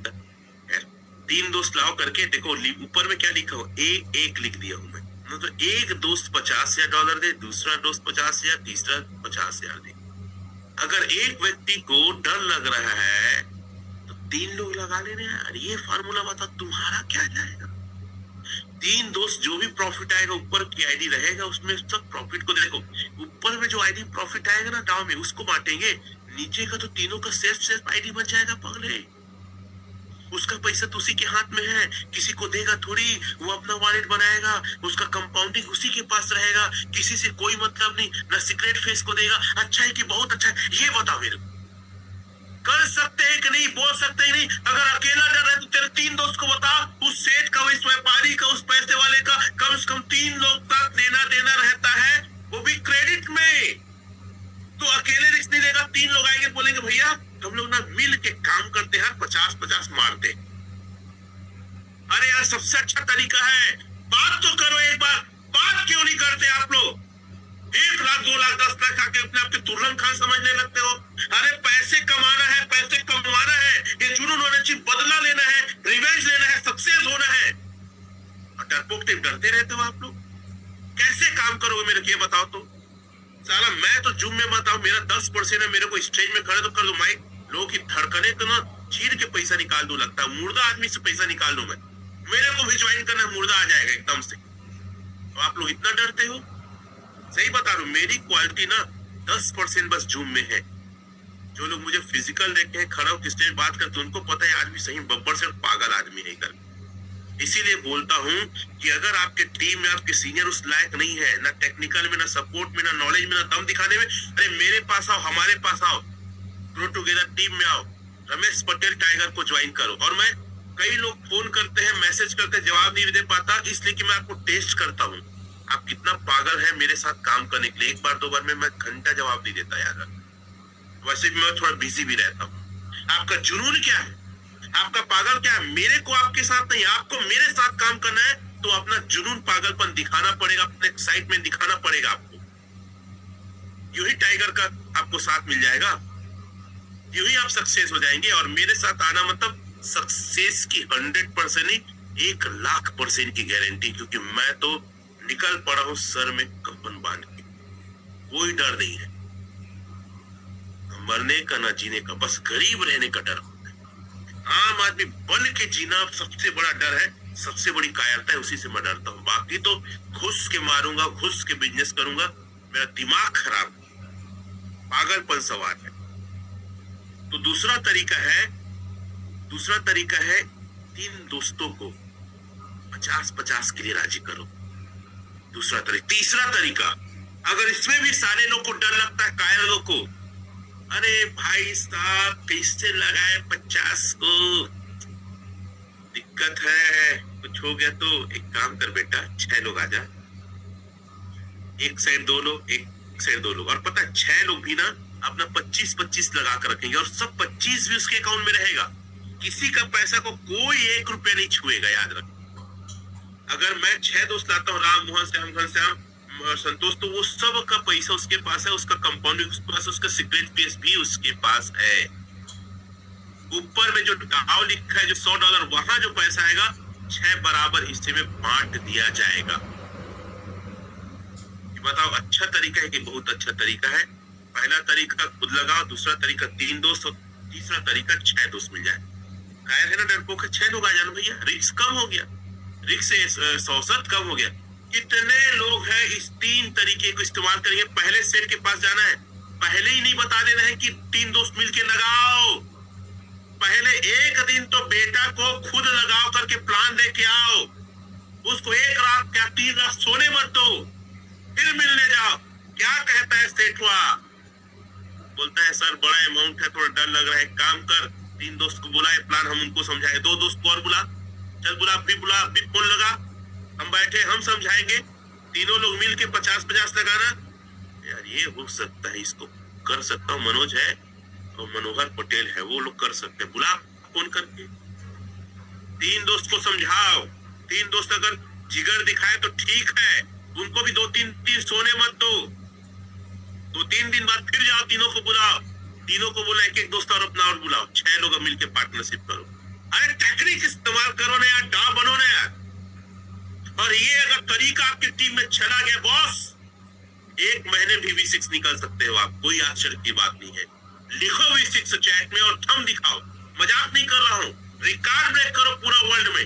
3 दोस्त लाओ करके देखो, ऊपर में क्या लिखा हो, एक लिख दिया हूं मैं। तो एक दोस्त $50,000 दे, दूसरा दोस्त 50,000, तीसरा 50,000 दे। अगर एक व्यक्ति को डर लग रहा है तो 3 लोग लगा लेने यार। ये फार्मूला बता, तुम्हारा क्या जाएगा? 3 दोस्त, जो भी प्रॉफिट आएगा ऊपर की आईडी रहेगा, उसमें सब प्रॉफिट को देखो। ऊपर में जो आईडी प्रॉफिट आएगा ना डाउ में, उसको बांटेंगे, नीचे का तो तीनों का सेल्फ आईडी बन जाएगा पगले। उसका पैसा तो उसी के हाथ में है, किसी को देगा थोड़ी, वो अपना वॉलेट बनाएगा, उसका कंपाउंडिंग उसी के पास रहेगा, किसी से कोई मतलब नहीं, ना सीक्रेट फेस को देगा। अच्छा है कि बहुत अच्छा है? ये बताओ मेरे को, कर सकते हैं कि नहीं? बोल सकते हैं नहीं? अगर अकेला डर रहा है तो तेरे 3 दोस्त को बता, उस सेठ का, उस व्यापारी का, उस पैसे वाले का, कम से कम 3 लोग तक देना देना रहता है, वो भी क्रेडिट में। तो अकेले रिस्क नहीं लेगा, 3 लोग आएंगे, बोलेंगे भैया हम लोग ना मिल के काम करते हैं, 50-50 मारते। अरे यार, सबसे अच्छा तरीका है, बात तो करो एक बार, बात क्यों नहीं करते आप लोग? 1 लाख 2 लाख 10 लाख आके अपने आपके तुरंत खान समझने लगते हो। अरे पैसे कमाना है, पैसे कमाना है, ये जुनून होना चाहिए, बदला लेना है, रिवेंज लेना है, सक्सेस होना है। डरपोक डरते रहते हो आप लोग। कैसे काम करोगे मेरे को ये बताओ तो। साला मैं तो जुम में बताऊं, मेरा 10% है, मेरे को स्टेज में खड़े तो कर दो माइक, लोगों की धड़कने तो ना चीर के पैसा निकाल दो, लगता है मुर्दा आदमी से पैसा निकाल दो मैं। मेरे को भी ज्वाइन करना, मुर्दा आ जाएगा एकदम से। तो आप लोग इतना डरते हो। सही बता रहा हूं, मेरी क्वालिटी ना 10% बस जूम में है। जो लोग मुझे फिजिकल देखे हैं, खड़ा होकर स्टेज बात करते, उनको पता है आदमी सही बब्बर से पागल आदमी है इधर। इसीलिए बोलता हूं कि अगर आपके टीम में आपके सीनियर उस लायक नहीं है, ना टेक्निकल में, ना सपोर्ट में, ना नॉलेज में, ना दम दिखाने में, अरे मेरे पास आओ, हमारे पास आओ, ग्रो टुगेदर टीम में आओ, रमेश पटेल टाइगर को ज्वाइन करो। और मैं, कई लोग फोन करते हैं, मैसेज करते हैं, जवाब नहीं दे पाता, इसलिए कि मैं आपको टेस्ट करता हूँ आप कितना पागल है मेरे साथ काम करने के लिए। 1 बार 2 बार में मैं घंटा जवाब नहीं देता यार। वैसे भी मैं थोड़ा बिजी भी रहता हूँ। आपका जुनून क्या है, आपका पागल क्या है? मेरे को आपके साथ नहीं, आपको मेरे साथ काम करना है तो अपना जुनून पागलपन दिखाना पड़ेगा, अपने साइट में दिखाना पड़ेगा आपको। यूं ही टाइगर का आपको साथ मिल जाएगा, यूं ही आप सक्सेस हो जाएंगे। और मेरे साथ आना मतलब सक्सेस की 100% नहीं, 1,00,000% की गारंटी, क्योंकि मैं तो निकल पड़ा हूं सर में कफन बांध के। कोई डर नहीं है मरने का ना जीने का, बस गरीब रहने का डर। आम आदमी बन के जीना सबसे बड़ा डर है, सबसे बड़ी कायरता है, उसी से मैं डरता हूँ। बाकी तो घुस के मारूंगा, घुस के बिजनेस करूंगा, मेरा दिमाग खराब, पागलपन सवार है। तो दूसरा तरीका है 3 दोस्तों को 50-50 के लिए राजी करो। तीसरा तरीका, अगर इसमें भी सारे लोग को डर लगता है, कायरों को, अरे भाई साहब कैसे लगाए 50 को, दिक्कत है, कुछ हो गया तो एक काम कर बेटा, 6 लोग आ जा, एक साइड 2 लोग, एक साइड 2 लोग। और पता है 6 लोग भी ना अपना 25-25 लगा कर रखेंगे, और सब 25 भी उसके अकाउंट में रहेगा। किसी का पैसा को कोई 1 रुपया नहीं छुएगा, याद रख। अगर मैं 6 दोस्त लाता हूँ, राम मोहन श्याम घनश्याम संतोष, तो वो सब का पैसा उसके पास है, उसका कंपाउंड उसके पास, उसका सिगरेट केस भी उसके पास है। ऊपर में जो डाउ लिखा है, जो $100, वहां जो पैसा आएगा 6 बराबर हिस्से में बांट दिया जाएगा। बताओ अच्छा तरीका है कि बहुत अच्छा तरीका है? पहला तरीका खुद लगाओ, दूसरा तरीका 3 दोस्त, और तीसरा तरीका 6 दोस्त मिल जाए। कायर है ना डरपोक, 6 लोग आ जाना भैया, रिस्क कम हो गया, रिस्क से सौसत कम हो गया। कितने लोग हैं इस 3 तरीके को इस्तेमाल करेंगे? पहले सेठ के पास जाना है, पहले ही नहीं बता देना है कि 3 दोस्त मिलके लगाओ, पहले एक दिन तो बेटा को खुद लगाओ करके प्लान दे के आओ, उसको 1 रात क्या 3 रात सोने मत दो, फिर मिलने जाओ। क्या कहता है सेठवा? बोलता है सर बड़ा अमाउंट है, थोड़ा डर लग रहा है, काम कर 3 दोस्त को बुलाए, प्लान हम उनको समझाए, 2 दोस्त को और बुला, चल बुला, भी फोन लगा, हम बैठे, हम समझाएंगे, तीनों लोग मिल के 50-50 लगाना। यार ये हो सकता है, इसको कर सकता हूँ, मनोज है और मनोहर पटेल है, वो लोग कर सकते हैं, बुला फोन करके। 3 दोस्त को समझाओ, 3 दोस्त अगर जिगर दिखाए तो ठीक है, उनको भी 2-3 दिन सोने मत दो, 2-3 दिन बाद फिर जाओ, तीनों को बुलाओ, तीनों को बोला, एक दोस्त और अपना और बुलाओ, 6 लोग मिलकर पार्टनरशिप करो। अरे टेक्निक इस्तेमाल करो ना यार, डा बनो ना यार। और ये अगर तरीका आपकी टीम में चला गया बॉस, 1 महीने भी V6 निकल सकते हो आप, कोई आश्चर्य की बात नहीं है। लिखो V6 चैट में और थंब दिखाओ, मजाक नहीं कर रहा हूँ, रिकॉर्ड ब्रेक करो पूरा वर्ल्ड में।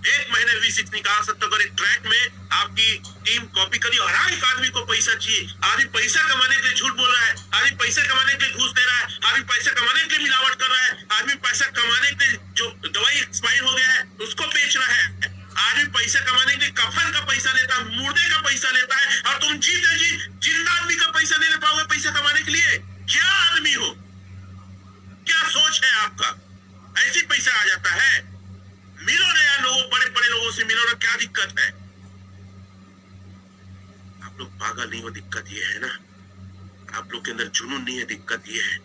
1 महीने V6 निकाल सकते हो अगर एक ट्रैक में आपकी टीम कॉपी करी। और हर एक आदमी को पैसा चाहिए, आदमी पैसा कमाने के लिए झूठ बोल रहा है, आदमी पैसा कमाने के लिए घूस दे रहा है, आदमी पैसा कमाने के लिए मिलावट कर रहा है, आदमी पैसा कमाने के लिए जो दवाई एक्सपायर हो गया है उसको बेच रहा है, आदमी पैसा कमाने के लिए कफन का पैसा लेता है, मुर्दे का पैसा लेता है, और तुम जीते जी जिंदा आदमी का पैसा नहीं ले पाओगे पैसा कमाने के लिए? क्या आदमी हो, क्या सोच है आपका? ऐसे पैसा आ जाता है? मिलो ना यार, लोगों, बड़े बड़े लोगों से मिलो ना, क्या दिक्कत है? आप लोग पागल नहीं हो, दिक्कत ये है ना, आप लोग के अंदर जुनून नहीं है, दिक्कत ये है।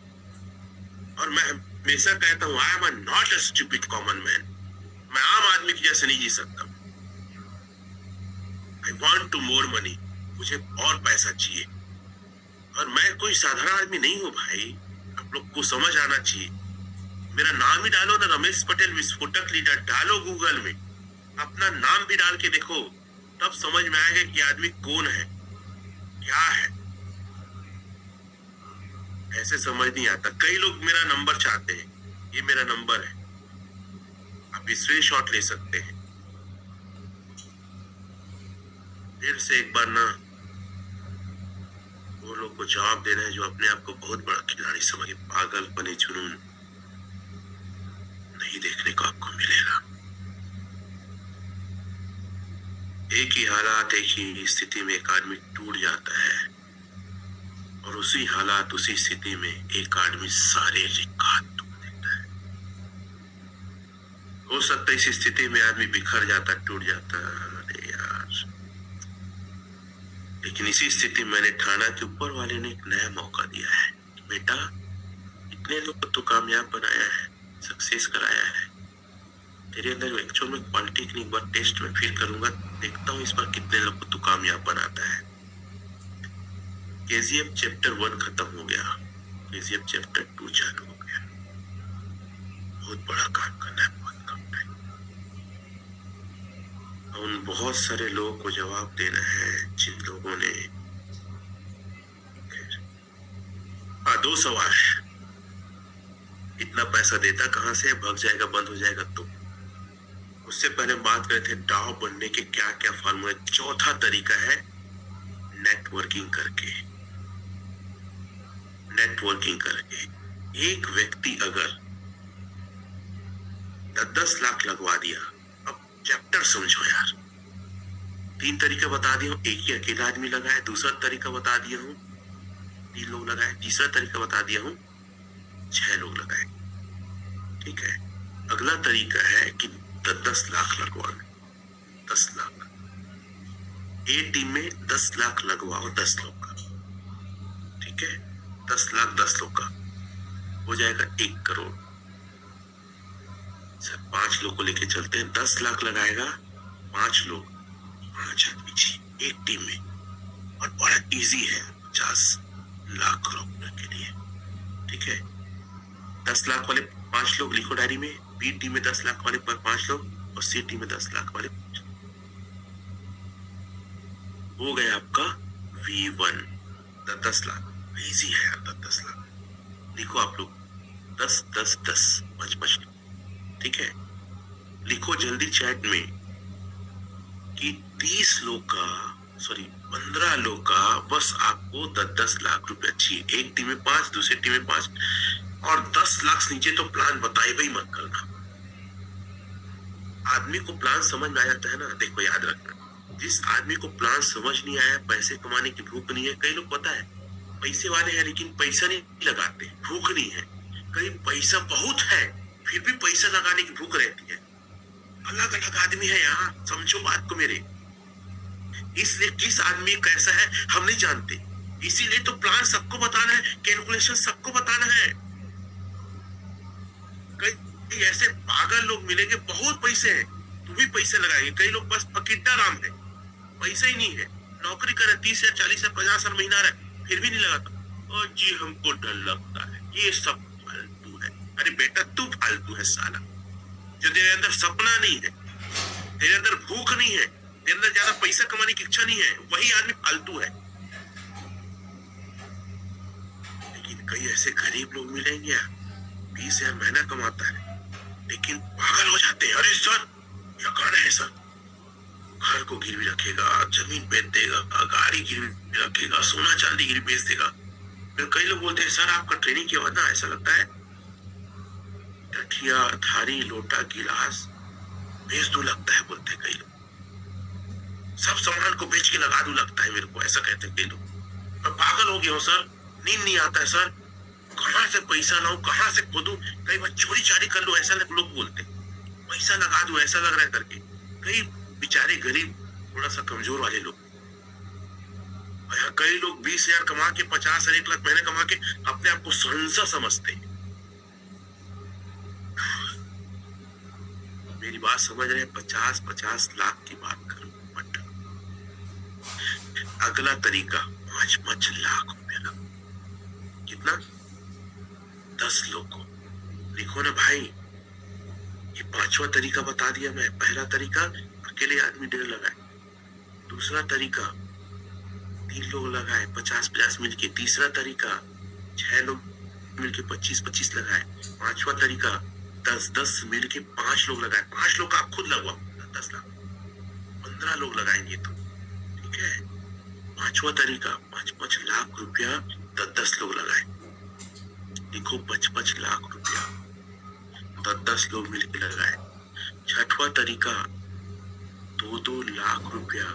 और मैं हमेशा कहता हूं, I am not a stupid common man, मैं आम आदमी की जैसे नहीं जी सकता। I want to more money, मुझे और पैसा चाहिए, और मैं कोई साधारण आदमी नहीं हूँ भाई, आप लोग को समझ आना चाहिए। मेरा नाम ही डालो ना, रमेश पटेल विस्फोटक लीडर डालो गूगल में, अपना नाम भी डाल के देखो, तब समझ में आएगा कि आदमी कौन है, क्या है। ऐसे समझ नहीं आता। कई लोग मेरा नंबर चाहते हैं, ये मेरा नंबर है, आप स्क्रीनशॉट ले सकते हैं। फिर से एक बार ना वो लोग को जवाब देना है जो अपने आप को बहुत बड़ा खिलाड़ी समझे। पागलपने जुनून नहीं देखने को आपको मिलेगा। एक ही हालात, एक ही स्थिति में एक आदमी टूट जाता है, और उसी हालात, उसी स्थिति में एक आदमी शारीरिक हाथ तोड़ देता है। हो सकता है इस स्थिति में आदमी बिखर जाता, टूट जाता, अरे यार, लेकिन इसी स्थिति में मैंने ठाना कि ऊपर वाले ने एक नया मौका दिया है। बेटा, इतने लोग को तो कामयाब बनाया है, सक्सेस कराया है, तेरे अंदर एक्चुअल में क्वालिटी की एक बार टेस्ट में फील करूंगा, देखता हूँ इस बार कितने लोग को तू कामयाब बनाता है। केजीएफ चैप्टर 1 खत्म हो गया, केजीएफ चैप्टर 2 चालू हो गया। बहुत बड़ा काम करना है, बहुत कम टाइम। उन बहुत सारे लोगों को जवाब देना है जिन लोगों ने, हाँ, 2 सवाल। इतना पैसा देता कहां से, भग जाएगा, बंद हो जाएगा तो। उससे पहले बात करे थे डाव बनने के क्या क्या फार्मूला। चौथा तरीका है नेटवर्किंग करके। नेटवर्किंग करके एक व्यक्ति अगर 10 लाख लगवा दिया, अब चैप्टर समझो यार। 3 तरीका बता दिया हूं, एक ही अकेला आदमी लगाए। दूसरा तरीका बता दिया हूं, 3 लोग लगाए। तीसरा तरीका बता दिया हूं, 6 लोग लगाए। ठीक है, अगला तरीका है कि 10 लाख लगवाना। 10 लाख एक टीम में 10 लाख लगवाओ, 10 लोग का। ठीक है, 10 लाख 10 लोग का हो जाएगा 1 करोड़। सर 5 लोग को लेके चलते हैं, 10 लाख लगाएगा 5 लोग, 5 आदमी जी एक टीम में, और बड़ा इजी है 50 लाख रुपए के लिए। ठीक है, 10 लाख वाले 5 लोग लिखो डायरी में, बी टीम में 10 लाख वाले पर 5 लोग, और सी टीम में 10 लाख वाले 5 लोग। हो गया आपका V1 10 लाख। इजी है यार, 10 लाख लिखो आप लोग, 10 10 10 5 लोग। ठीक है, लिखो जल्दी चैट में कि 30 लोग का, सॉरी 15 लोग का बस आपको 10 लाख रुपए चाहिए। एक टीम में 5, दूसरी टीम में 5, और 10 लाख से नीचे तो प्लान बताए भी मत करना। आदमी को प्लान समझ में आ जाता है ना। देखो याद रखना, जिस आदमी को प्लान समझ नहीं आया, पैसे कमाने की भूख नहीं है। कई लोग पता है पैसे वाले हैं लेकिन पैसा नहीं लगाते, भूख नहीं है। कहीं पैसा बहुत है फिर भी पैसा लगाने की भूख रहती है। अलग अलग आदमी है यहाँ, समझो बात को मेरे। इसलिए किस आदमी कैसा है हम नहीं जानते, इसीलिए तो प्लान सबको बताना है, कैलकुलेशन सबको बताना है। कई ऐसे पागल लोग मिलेंगे, बहुत पैसे हैं तू भी पैसे लगाएंगे। कई लोग बस पकिट्टा राम है, पैसा ही नहीं है, नौकरी करे 30 या 40 या 50 साल महीना रहे फिर भी नहीं लगाता। और जी हमको डर लगता है, ये सब फालतू है। अरे बेटा तू फालतू है साला, जो तेरे अंदर सपना नहीं है, तेरे अंदर भूख नहीं है, तेरे अंदर ज्यादा पैसा कमाने की इच्छा नहीं है, वही आदमी फालतू है। लेकिन कई ऐसे गरीब लोग मिलेंगे 20,000 महीना कमाता है लेकिन पागल हो जाते हैं। अरे सर क्या कारण है सर, घर को गिरवी रखेगा, जमीन बेच देगा, गाड़ी गिरवी रखेगा, सोना चांदी गिरवी बेच देगा। फिर कई लोग बोलते हैं सर आपका ट्रेनिंग के बाद ना ऐसा लगता है टठिया, थारी, लोटा, गिलास बेच दू लगता है, बोलते हैं कई लोग। सब सामान को बेच के लगा दू लगता है मेरे को, ऐसा कहते हैं कई लोग। मैं पागल हो गया हूँ सर, नींद नहीं आता है सर, कहाँ से पैसा लाऊं, कहाँ से खोदूं, कई बार चोरी चारी कर लो, ऐसा लोग बोलते हैं। पैसा लगा दू ऐसा लग रहा है करके। कई बेचारे गरीब, थोड़ा सा कमजोर वाले लोग, यहाँ कई लोग 20,000 कमा के 50 और 1 लाख महीने कमा के अपने आप को संसा समझते हैं। मेरी बात समझ रहे हैं, 50 लाख की बात करूं बट अगला तरीका 5-5 लाख रुपया का। कितना? 10 लोगों। लिखो ना भाई, ये 5वां तरीका बता दिया मैं। पहला तरीका अकेले आदमी 1.5 लगाए, दूसरा तरीका 3 लोग लगाए 50-50 मिलके, तीसरा तरीका 6 लोग मिलके 25-25 लगाए, 5वां तरीका 10-10 मिलके 5 लोग लगाए। 5 लोग आप खुद लगवाओ, 10 लाख 15 लोग लगाएंगे तो ठीक है। 5वां तरीका 5-5 लाख रुपया 10-10 लोग लगाए। देखो 5-5 लाख रुपया 10-10 लोग मिलके लगाए। 6वां तरीका 2-2 लाख रुपया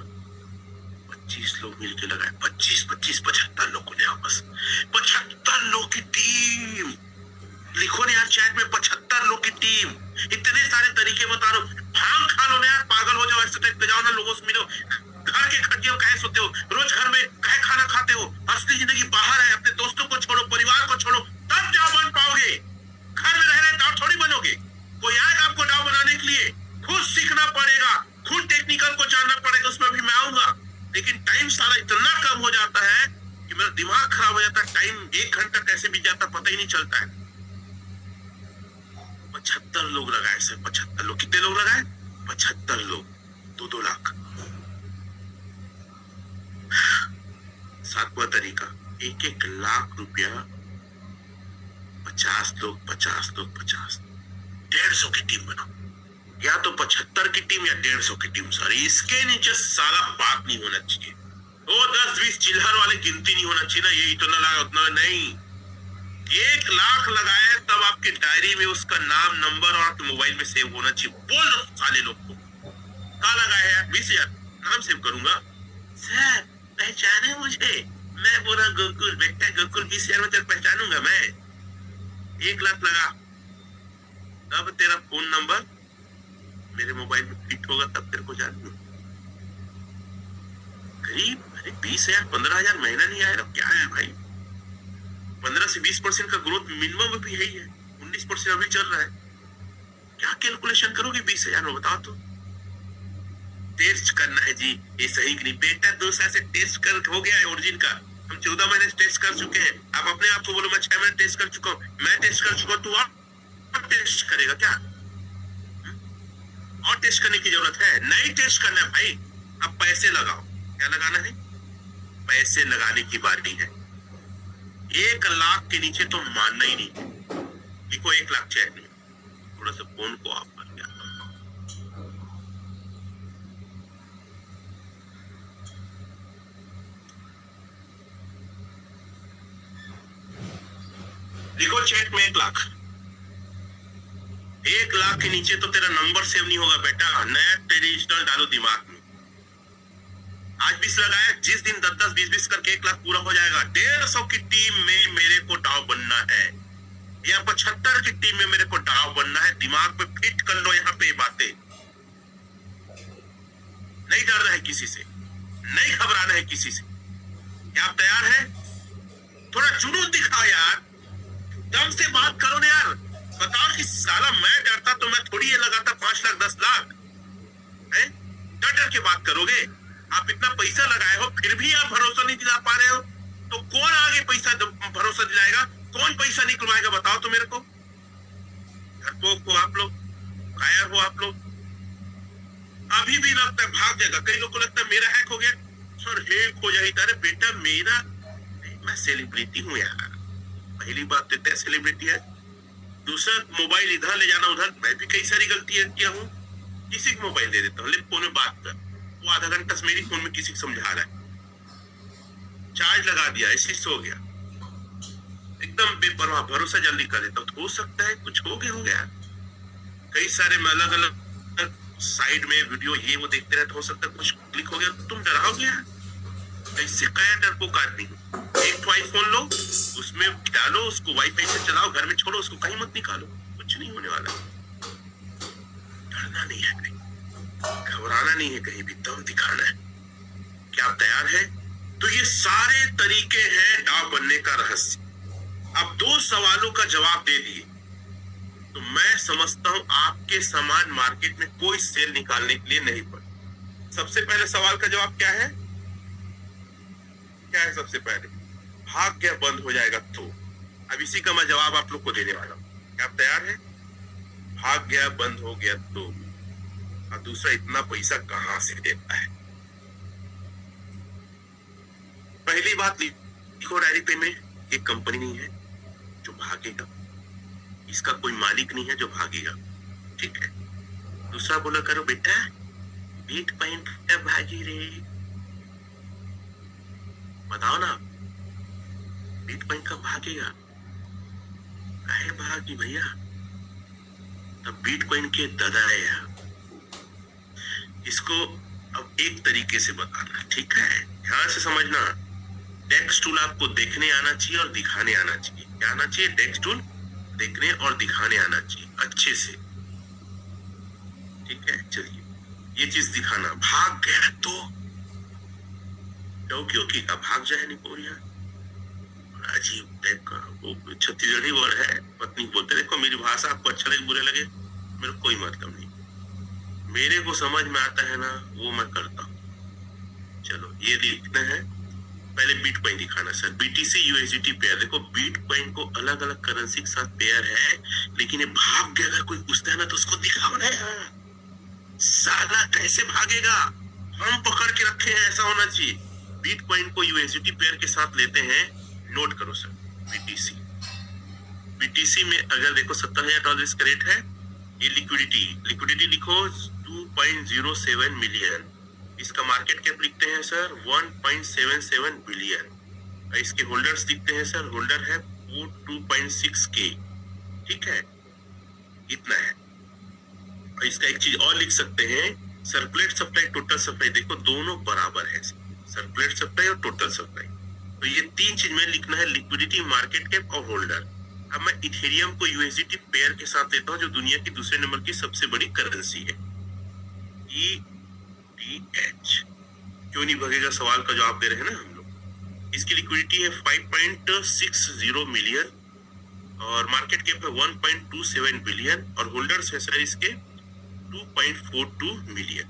25 लोग मिलके लगाए। 25-25 75 लोगों ने आपस 75 लोग की टीम। लिखो ना यार चैट में 75 लोग की टीम। इतने सारे तरीके बता रहा हूं, भांग खा लो ना यार, पागल हो जाओ, ऐसे टाइप पे जाओ ना, लोगों से मिलो। घर के खटियों काहे सोते हो, रोज घर में काहे खाना खाते हो? असली जिंदगी बाहर है। अपने दोस्तों को छोड़ो, परिवार को छोड़ो, तब जाओ बन पाओगे। घर में रह रहे दाव थोड़ी बनोगे। कोई आएगा आपको दाव बनाने के लिए, खुद सीखना पड़ेगा, खुद टेक्निकल को जानना पड़ेगा। उसमें भी मैं आऊंगा, लेकिन टाइम सारा इतना कम हो जाता है कि मेरा दिमाग खराब हो जाता है। टाइम 1 घंटा कैसे बीत जाता पता ही नहीं चलता है। 75 लोग लगाए सर, 75 लोग। कितने लोग लगाए? 75 लोग, 2-2 लाख। 7वां तरीका 1-1 लाख रुपया 50 लोग 50 लोग 50, 150 की टीम बनाओ। या तो 75 की टीम या 150 की टीम। सॉरी, इसके नीचे साला बात नहीं होना चाहिए। वो 10-20 चिल्हर वाले गिनती नहीं होना चाहिए ना, ये इतना लगा उतना नहीं। 1 लाख लगाए तब आपके डायरी में उसका नाम, नंबर और आपके मोबाइल में सेव होना चाहिए। बोल दो साले लोग को, कहा लगाए हैं 20,000 नाम सेव करूंगा। सर पहचाने मुझे? मैं बोला गोकुल, बेटा गोकुल 20,000 में तेरे पहचानूंगा मैं। 1 लाख लगा, तब तेरा फोन नंबर मेरे मोबाइल में फिट होगा, तब तेरे को जानू। करीब 20,000 15,000 महीना नहीं आएगा, क्या है भाई? 15 से 20% का ग्रोथ मिनिमम भी है ही है। 19% अभी चल रहा है। क्या कैलकुलेशन करोगे 20,000 में, बताओ तो। टेस्ट करना है जी, ये सही कि नहीं? बेटा 2 साल से टेस्ट कर हो गया है ओरिजिन का। हम 14 महीने टेस्ट कर चुके हैं। आप अपने आप को बोलो मैं 6 महीने टेस्ट कर चुका हूँ, मैं टेस्ट कर चुका हूँ, तू और टेस्ट करेगा क्या? और टेस्ट करने की जरूरत है? नहीं टेस्ट करना है भाई। अब पैसे लगाओ। क्या लगाना है? पैसे लगाने की बारी है। 1 लाख के नीचे तो मानना ही नहीं। देखो 1 लाख चाहिए नहीं। थोड़ा सा फोन को ऑफ कर दिया। देखो चैट में 1 लाख। 1 लाख के नीचे तो तेरा नंबर सेव नहीं होगा बेटा। नया ट्रेडिशनल डालो दिमाग में। आज 20 लगाया, जिस दिन 10-10 20-20 करके 1 लाख पूरा हो जाएगा। 150 की टीम में मेरे को डाव बनना है, या 75 की टीम में मेरे को डाव बनना है। दिमाग पे फिट कर लो यहाँ पे बातें। नहीं डरना है किसी से, नहीं घबराना है किसी से। क्या आप तैयार हैं? थोड़ा जुनून दिखाओ यार, दम से बात करो ना यार। बताओ कि साला मैं डरता तो मैं थोड़ी ये लगाता 5 लाख 10 लाख। डर डर के बात करोगे? आप इतना पैसा लगाए हो फिर भी आप भरोसा नहीं दिला पा रहे हो, तो कौन आगे पैसा भरोसा दिलाएगा? कौन पैसा निकलवाएगा? बताओ तो मेरे को। डरपोक हो आप लोग, कायर हो आप लोग। अभी भी लगता है भाग जाएगा। कई लोग को लगता है मेरा हैक हो गया, सर हैक हो जाएगा। अरे बेटा मेरा, मैं सेलिब्रिटी हूँ यार। पहली बात देते हैं सेलिब्रिटी है। दूसरा, मोबाइल इधर ले जाना उधर, मैं भी कई सारी गलतियां किया हूँ। किसी को मोबाइल दे देता हूँ, ले फोन में बात कर, वो आधा घंटा मेरी फोन में किसी को समझा रहा है। चार्ज लगा दिया, ऐसे सो गया, एकदम बेपरवाह, भरोसा जल्दी कर देता हूँ। तो हो सकता है कुछ हो गया। कई सारे में अलग अलग साइड में वीडियो ये वो देखते रहते, हो सकता है कुछ क्लिक हो गया, तुम डराओगे यार। ऐसे कया डरपोक आदमी। एक तो आईफोन लो, उसमें डालो, उसको वाईफाई से चलाओ, घर में छोड़ो, उसको कहीं मत निकालो, कुछ नहीं होने वाला। डरना नहीं है कहीं, घबराना नहीं है कहीं भी, दम दिखाना है। क्या आप तैयार हैं? तो ये सारे तरीके हैं डाव बनने का रहस्य। अब 2 सवालों का जवाब दे दिए तो मैं समझता हूं आपके सामान मार्केट में कोई सेल निकालने के लिए नहीं पड़ा। सबसे पहले सवाल का जवाब क्या है? क्या है सबसे पहले, भाग गया बंद हो जाएगा तो। अब इसी का मैं जवाब आप लोग को देने वाला हूँ, क्या आप तैयार है? भाग गया बंद हो गया तो, और दूसरा इतना पैसा कहां से देता है? पहली बात लिखो डायरी पे में, ये कंपनी नहीं है जो भागेगा, इसका कोई मालिक नहीं है जो भागेगा, ठीक है। दूसरा बोला करो बेटा बिटकॉइन कब भागी रे, बताओ ना, बिटकॉइन कब भागेगा? काहे भागी भैया? तब बिटकॉइन के दादा है यार। इसको अब एक तरीके से बताना, ठीक है, ध्यान से समझना। डेक्स टूल आपको देखने आना चाहिए और दिखाने आना चाहिए। क्या आना चाहिए? डेक्स टूल देखने और दिखाने आना चाहिए अच्छे से, ठीक है। चलिए ये चीज दिखाना, भाग गया तो क्योंकि का भाग जाए नहीं बोरिया, अजीब टाइप का वो छत्तीसगढ़ी वर्ड है, पत्नी बोलते। देखो मेरी भाषा आपको अच्छा लगे बुरे लगे मेरे को कोई मतलब नहीं, मेरे को समझ में आता है ना वो मैं करता हूँ। चलो ये लिखना है, पहले बिटकॉइन दिखाना सर, बीटीसी यूएसडीटी पेयर। देखो बिटकॉइन को अलग अलग करेंसी के साथ पेयर है, लेकिन ये भाग गया अगर कोई पूछता है ना तो उसको दिखाओ ना यार, साला कैसे भागेगा? हम पकड़ के रखे हैं, ऐसा होना चाहिए। बिटकॉइन को यूएसडीटी पेयर के साथ लेते हैं, नोट करो सर, बीटीसी। बीटीसी में अगर देखो $70,000 इसका रेट है, ये लिक्विडिटी लिखो 2.07 मिलियन, इसका मार्केट कैप लिखते हैं सर 1.77 बिलियन, इसके होल्डर्स लिखते हैं सर, होल्डर है 2.6 के, ठीक है, इतना है। और इसका एक चीज और लिख सकते हैं, सर्कुलेट सप्लाई टोटल सप्लाई, देखो दोनों बराबर है, सर्कुलेट सप्लाई और टोटल सप्लाई। तो ये तीन चीज में लिखना है, लिक्विडिटी, मार्केट कैप और होल्डर। अब मैं इथेरियम को यूएसडीटी पेयर के साथ लेता हूं जो दुनिया की दूसरे नंबर की सबसे बड़ी करेंसी है, ETH। क्यों नहीं भागेगा सवाल का जवाब दे रहे हैं ना हम लोग। इसकी लिक्विडिटी है 5.60 मिलियन और मार्केट कैप है 1.27 बिलियन और होल्डर्स है सर इसके 2.42 मिलियन,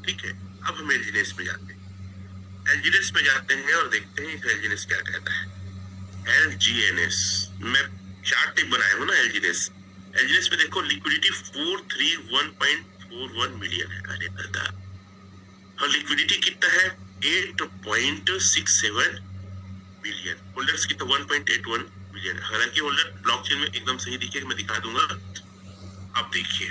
ठीक है। अब हम एलजीएनएस पे जाते हैं, एलजीएनएस पे जाते हैं और देखते हैं एलजीएनएस क्या कहता है। एलजीएनएस मैं चार्ट टिप बनाया हूं ना, एलजीएनएस पे देखो लिक्विडिटी 431.41 मिलियन है, अरे दादा, और लिक्विडिटी कितना है 8.67 मिलियन, होल्डर्स की तो 1.81 मिलियन है। हालांकि होल्डर ब्लॉकचेन में एकदम सही दिखे, मैं दिखा दूंगा। अब देखिए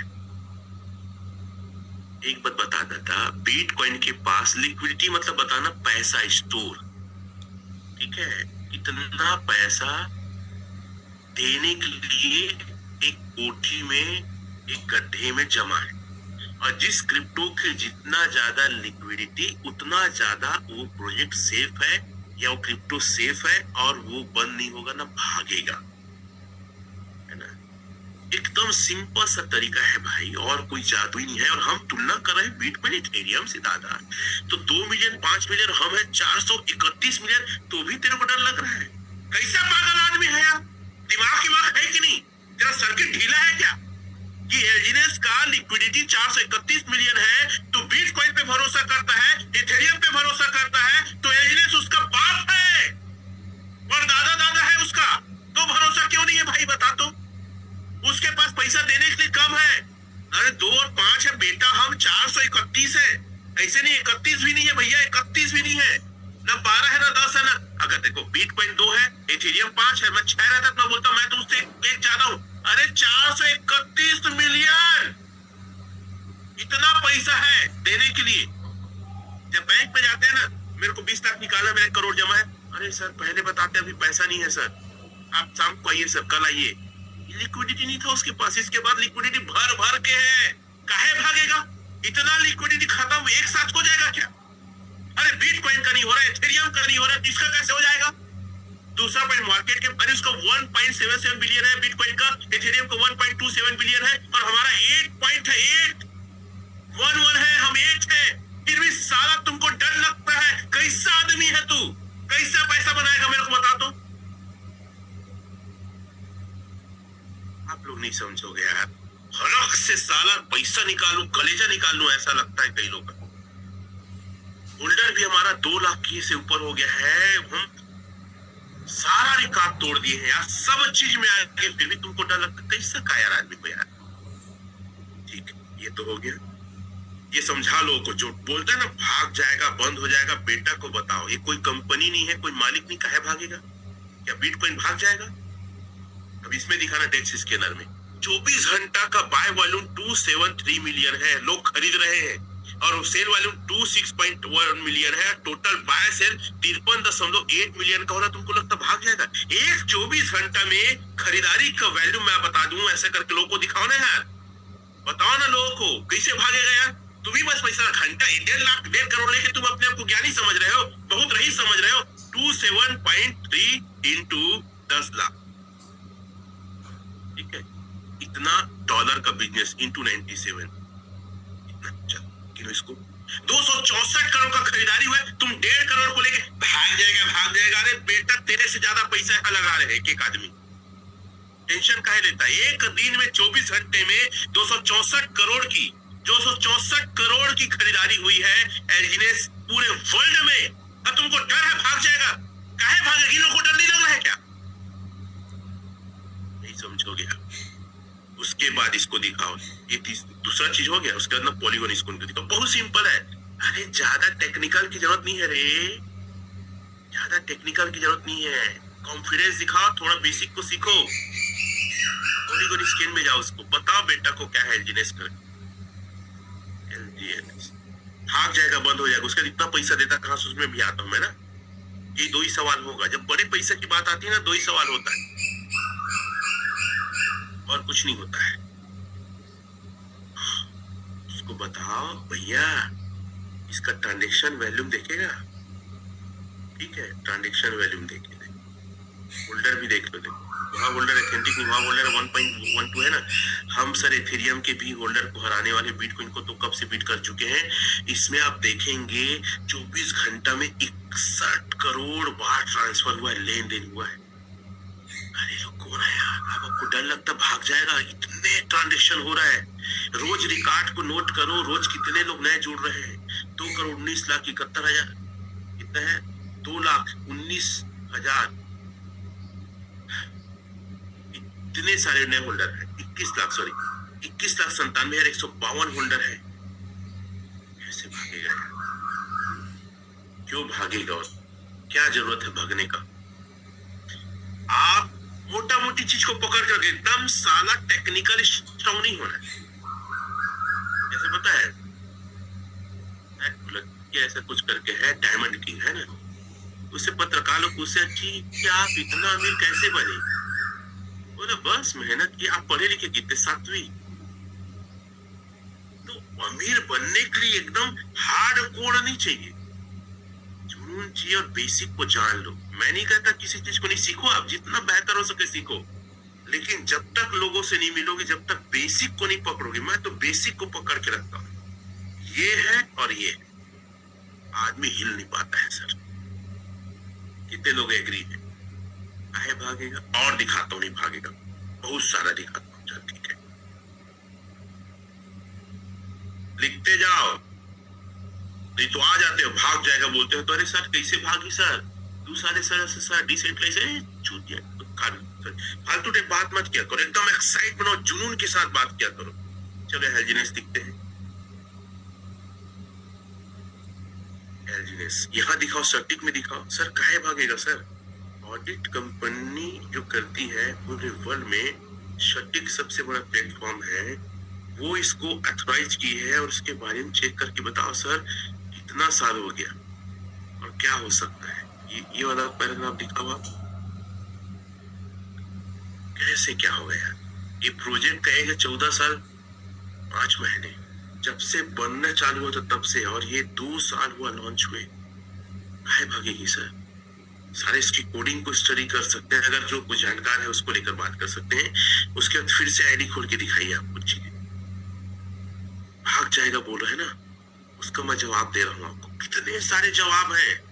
एक बात बता देता, बिटकॉइन के पास लिक्विडिटी मतलब बताना पैसा स्टोर, ठीक है, कितना पैसा देने के लिए एक कोठी में, एक गड्ढे में जमा है। और जिस क्रिप्टो के जितना ज्यादा लिक्विडिटी उतना ज्यादा वो प्रोजेक्ट सेफ है या वो क्रिप्टो सेफ है और वो बंद नहीं होगा ना भागेगा, है ना। एकदम सिंपल सा तरीका है भाई, और कोई जादू ही नहीं है। और हम तुलना कर रहे हैं बिटकॉइन इथेरियम से, दादा तो 2 मिलियन 5 मिलियन, हम है 431 मिलियन, तो भी तेरे को डर लग रहा है? कैसा पागल आदमी है यार, दिमाग है कि नहीं? तेरा सर्किट ढीला है क्या? कि एलजीएनएस का लिक्विडिटी 431 मिलियन है तो बिटकॉइन पे भरोसा करता है, इथेरियम पे भरोसा करता है, तो एलजीएनएस उसका बाप है और दादा है उसका, तो भरोसा क्यों नहीं है भाई बता तो? उसके पास पैसा देने के लिए कम है, अरे 2 और 5 है बेटा, हम 431 है, ऐसे नहीं 31 भी नहीं है भैया, 31 भी नहीं है ना, 12 है ना 10 है ना। अगर देखो बिटकॉइन 2 है, इथेरियम 5 है, मैं 6 रहता तो बोलता मैं तो उससे एक ज्यादा हूं। अरे 431 मिलियन, इतना पैसा है देने के लिए। जब बैंक में जाते हैं ना, मेरे को 20 लाख निकालना, मेरा 1 करोड़ जमा है, अरे सर पहले बताते अभी पैसा नहीं है सर, आप शाम को आइए सर, कल आइए। लिक्विडिटी नहीं था उसके पास, इसके बाद लिक्विडिटी भर के है, काहे भागेगा? इतना लिक्विडिटी खत्म एक साथ हो जाएगा क्या? अरे बिटकॉइन का नहीं हो रहा, इथेरियम का नहीं हो रहा, इसका कैसे हो जाएगा? दूसरा पॉइंट मार्केट के, अरे उसका 1.77 बिलियन है बिटकॉइन का, इथेरियम का 1.27 बिलियन है और हमारा 8.11 है, हम 8 है, फिर भी साला तुमको डर लगता है? कैसा आदमी है तू? कैसा पैसा बनाएगा मेरे को बता तो? आप लोग नहीं समझोगे यार, हरख से साला पैसा निकालूं, कलेजा निकालूं, ऐसा लगता है कई लोग। होल्डर भी हमारा 2 लाख की से ऊपर हो गया है। हम सारा रिकॉर्ड तोड़ दिए हैं यार, सब चीज में आगे, फिर भी तुमको डर लगता कैसे का यार आदमी को यार। ठीक है, ये तो हो गया। ये समझा लोगों को, जो बोलता है ना भाग जाएगा बंद हो जाएगा, बेटा को बताओ ये कोई कंपनी नहीं है, कोई मालिक नहीं, काहे भागेगा? क्या बिटकॉइन भाग जाएगा? अब इसमें दिखाना डेक्स स्कैनर में 24 घंटा का बाय वॉल्यूम 273 मिलियन है, लोग खरीद रहे हैं, और सेल वॉल्यूम 26.1 मिलियन है। टोटल बाय सेल 53.8 मिलियन का हो रहा, तुमको लगता भाग जाएगा? एक 24 घंटा में खरीदारी का वैल्यू मैं बता दूं, ऐसे करके लोगों को दिखाओ ना यार, बताओ ना लोगों को कैसे भागेगा यार। तुम ही बस पैसा घंटा 1.5 लाख 1.5 करोड़ लेके तुम अपने आप को ज्ञानी समझ रहे हो, बहुत रही समझ रहे हो। 27.3 इंटू 10 लाख, ठीक है, इतना डॉलर का बिजनेस इंटू 97, इतना चलो इसको 264 करोड़ का खरीदारी हुआ, तुम 1.5 करोड़ को लेके भाग जाएगा। अरे बेटा तेरे से ज्यादा पैसा यहाँ लगा रहे हैं एक आदमी, टेंशन काहे लेता है? एक दिन में 24 घंटे में 264 करोड़ की खरीदारी हुई है एलजीनेस पूरे वर्ल्ड में। अब तुमको डर है भाग जाएगा, काहे भागेगी? लोगों को डर नहीं लग रहा है क्या? नहीं समझोगे आप। उसके बाद इसको दिखाओ, ये दूसरा चीज हो गया। उसके बाद ना पॉलीगॉन इसको दिखाओ, बहुत सिंपल है। अरे ज्यादा टेक्निकल की जरूरत नहीं है रे, ज्यादा टेक्निकल की जरूरत नहीं है। कॉन्फिडेंस दिखाओ, थोड़ा बेसिक को सीखो। पॉलीगॉन स्कैन में जाओ, उसको बताओ बेटा को क्या है एलजीएनएस कर। एलजीएनएस भाग जाएगा बंद हो जाएगा, उसका इतना पैसा देता कहां से, उसमें भी आता हूं मैं ना। ये 2 ही सवाल होगा, जब बड़े पैसे की बात आती है ना 2 ही सवाल होता है और कुछ नहीं होता है। उसको बताओ भैया इसका ट्रांजैक्शन वॉल्यूम देखेगा, ठीक है, ट्रांजैक्शन वॉल्यूम देखे, होल्डर भी देख लो, देखो वहाँ होल्डर एथेंटिक नहीं, वहाँ होल्डर 1.12 है ना। हम सर एथेरियम के भी होल्डर को हराने वाले बिटकॉइन को तो कब से बीट कर चुके हैं। इसमें आप देखेंगे 24 घंटा में 61 करोड़ बार ट्रांसफर हुआ है, लेन देन हुआ है। अरे लोग कौन है यार? अब आपको डर लगता भाग जाएगा, इतने ट्रांजेक्शन हो रहा है। रोज रिकॉर्ड को नोट करो, रोज कितने लोग नए जुड़ रहे हैं। 2,19,71,000 कितना है, 2,19,000, इतने सारे नए होल्डर है। 21,97,152 होल्डर है। कैसे भागेगा? क्यों भागेगा और क्या जरूरत है भागने का? आप मोटा मोटी चीज को पकड़ कर एकदम साला टेक्निकल स्ट्रांग नहीं होना है। जैसे पता है ऐसा कुछ करके है, डायमंड किंग है ना, उससे पत्रकार लोग उससे अच्छी कि आप इतना अमीर कैसे बने? बोले बस मेहनत की। आप पढ़े लिखे कितने, 7वीं? तो अमीर बनने के लिए एकदम हार्ड कोर नहीं चाहिए, जुनून चाहिए और बेसिक को जान लो। मैं नहीं कहता किसी चीज को नहीं सीखो, आप जितना बेहतर हो सके सीखो, लेकिन जब तक लोगों से नहीं मिलोगे, जब तक बेसिक को नहीं पकड़ोगे। मैं तो बेसिक को पकड़ के रखता हूं, ये है और ये है, आदमी हिल नहीं पाता है सर। कितने लोग एग्री है? काहे भागेगा? और दिखाता हूं, नहीं भागेगा, बहुत सारा दिखाता हूं। चल ठीक है, लिखते जाओ, नहीं तो आ जाते हो भाग जाएगा बोलते हो तो अरे सर कैसे भागी सर, तू सारे सर डिसेंट्रलाइज छूट गया। फालतू टाइप बात मत किया करो, एकदम एक्साइट बनाओ, जुनून के साथ बात किया करो। चलो एलजीनेस दिखते हैं, एलजीनेस यहाँ दिखाओ, सर्टिक में दिखाओ। सर काहे भागेगा सर? ऑडिट कंपनी जो करती है पूरे वर्ल्ड में, सर्टिक सबसे बड़ा प्लेटफॉर्म है, वो इसको अथॉराइज की है और उसके बारे में चेक करके बताओ सर कितना साल हो गया और क्या हो सकता है। ये वाला पैराग्राफ दिखाओ आप, कैसे क्या हो गया। ये प्रोजेक्ट कहेगा 14 साल 5 महीने, जब से बनना चालू हुआ तब से, और ये 2 साल हुआ लॉन्च हुए। काहे भागेगी सर? सारे इसकी कोडिंग को स्टडी कर सकते हैं, अगर जो कुछ जानकार है उसको लेकर बात कर सकते हैं। उसके बाद फिर से आईडी खोल के दिखाइए आप कुछ चीजें। भाग जाएगा बोल रहे हैं ना, उसका मैं जवाब दे रहा हूं आपको। कितने सारे जवाब हैं,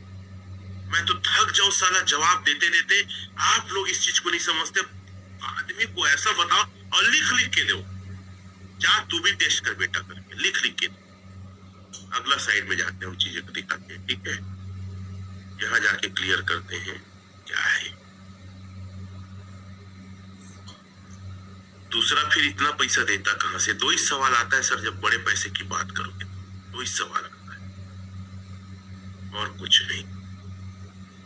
मैं तो थक जाऊं साला जवाब देते देते। आप लोग इस चीज को नहीं समझते। आदमी को ऐसा बताओ और लिख लिख के दो, जा तू भी टेस्ट कर बेटा करके, लिख लिख के दो। अगला साइड में जाते हैं, हम चीजें को दिखाते हैं, ठीक है। यहाँ जाके क्लियर करते हैं क्या है। दूसरा, फिर इतना पैसा देता कहां से? दो ही सवाल आता है सर जब बड़े पैसे की बात करोगे, दो ही सवाल आता है और कुछ नहीं।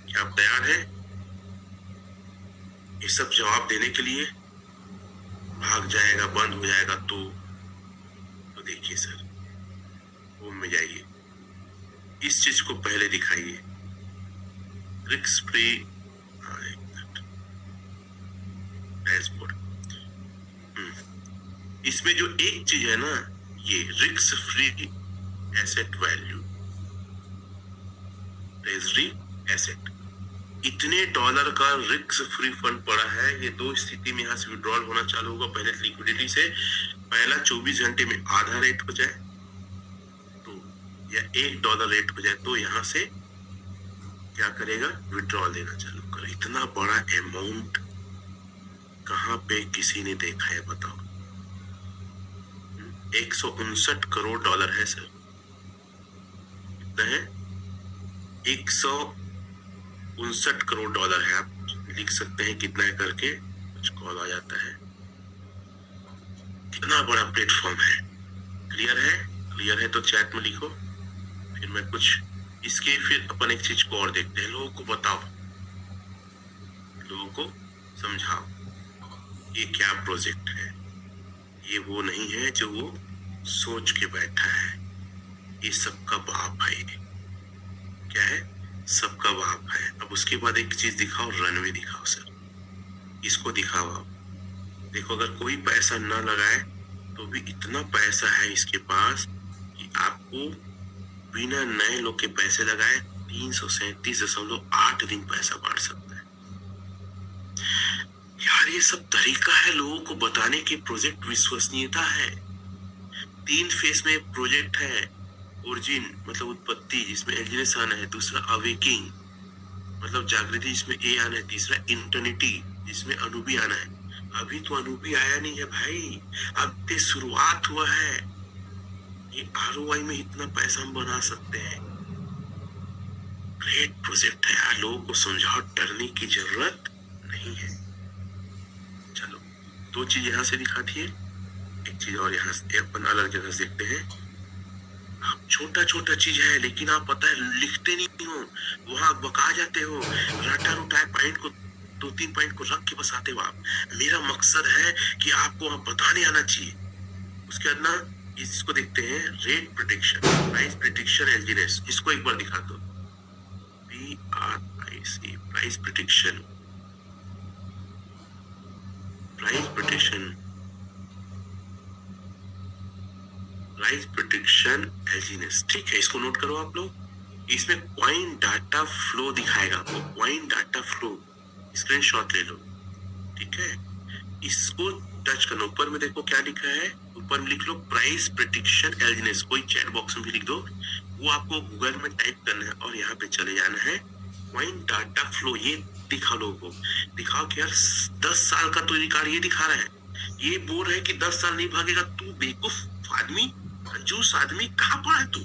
क्या आप तैयार हैं ये सब जवाब देने के लिए? भाग जाएगा, बंद हो जाएगा तो देखिए सर, होम में जाइए, इस चीज को पहले दिखाइए, रिस्क फ्री डैशबोर्ड। इसमें जो एक चीज है ना, ये risk free asset value, treasury asset, इतने डॉलर का रिस्क फ्री फंड पड़ा है। ये दो स्थिति में यहाँ से विड्रॉल होना चालू होगा। पहले लिक्विडिटी से पहला 24 घंटे में आधा रेट हो जाए तो, या $1 रेट हो जाए तो यहाँ से क्या करेगा, विड्रॉल देना चालू कर। इतना बड़ा अमाउंट कहाँ पे किसी ने देखा है बताओ? 159 करोड़ डॉलर है सर, कितना है? 159 करोड़ डॉलर है। आप लिख सकते हैं कितना है करके, कुछ कॉल आ जाता है। कितना बड़ा प्लेटफॉर्म है। क्लियर है? क्लियर है तो चैट में लिखो, फिर मैं कुछ इसके फिर अपन एक चीज को और देखते हैं। लोगों को बताओ, लोगों को समझाओ ये क्या प्रोजेक्ट है। ये वो नहीं है जो वो सोच के बैठा है, ये सबका बाप है। क्या है? सबका बाप है। अब उसके बाद एक चीज दिखाओ, रनवे दिखाओ सर, इसको दिखाओ आप। देखो अगर कोई पैसा ना लगाए तो भी इतना पैसा है इसके पास कि आपको बिना नए लोग के पैसे लगाए 337.8 दिन पैसा बांट सकता है। यार ये सब तरीका है लोगों को बताने की। प्रोजेक्ट विश्वसनीयता है। 3 फेस में प्रोजेक्ट है। ओरिजिन मतलब उत्पत्ति, जिसमें एल्जिनेस आना है। दूसरा अवेकिंग मतलब जागृति, जिसमें ए आना है। तीसरा इंटर्निटी, जिसमें अनुभवी आना है। अभी तो अनुभवी आया नहीं है भाई, अब तो शुरुआत हुआ है। ये आरओआई में इतना पैसा हम बना सकते हैं। ग्रेट प्रोजेक्ट है यार, लोगों को समझाओ, डरने की जरूरत नहीं है। चलो 2 चीज यहाँ से दिखाती है, एक चीज और यहाँ से अपन अलग जगह से देखते हैं। आप छोटा छोटा चीज है लेकिन आप पता है लिखते नहीं हो, वहां बका जाते हो, रटा रुटा पॉइंट को 2-3 पॉइंट को रख के बस आते हो आप। मेरा मकसद है कि आपको आप बताने आना चाहिए। उसके बाद ना इसको देखते हैं, रेट प्रेडिक्शन, प्राइस प्रेडिक्शन, एल्जिनेस। इसको एक बार दिखा दो, PRIC, price prediction, price prediction, price prediction, एल्जिनेस। ठीक है, इसको नोट करो आप लोग। इसमें क्वाइन डाटा फ्लो दिखाएगा आपको, क्वाइन डाटा फ्लो, स्क्रीनशॉट ले लो। ठीक है, इसको टच करना। ऊपर में देखो क्या लिखा है, ऊपर में लिख लो प्राइस प्रेडिक्शन एल्जिनेस। कोई चैट बॉक्स में भी लिख दो, वो आपको गूगल में टाइप करना है और यहाँ पे चले जाना है। क्वाइन डाटा फ्लो, ये दिखा लोगों को, दिखाओ कि यार 10 साल का तो रिकॉर्ड ये दिखा रहा है। ये बोल रहा है कि 10 साल नहीं भागेगा। तू बेवकूफ आदमी, कंजूस आदमी, कहाँ पड़ा है तू?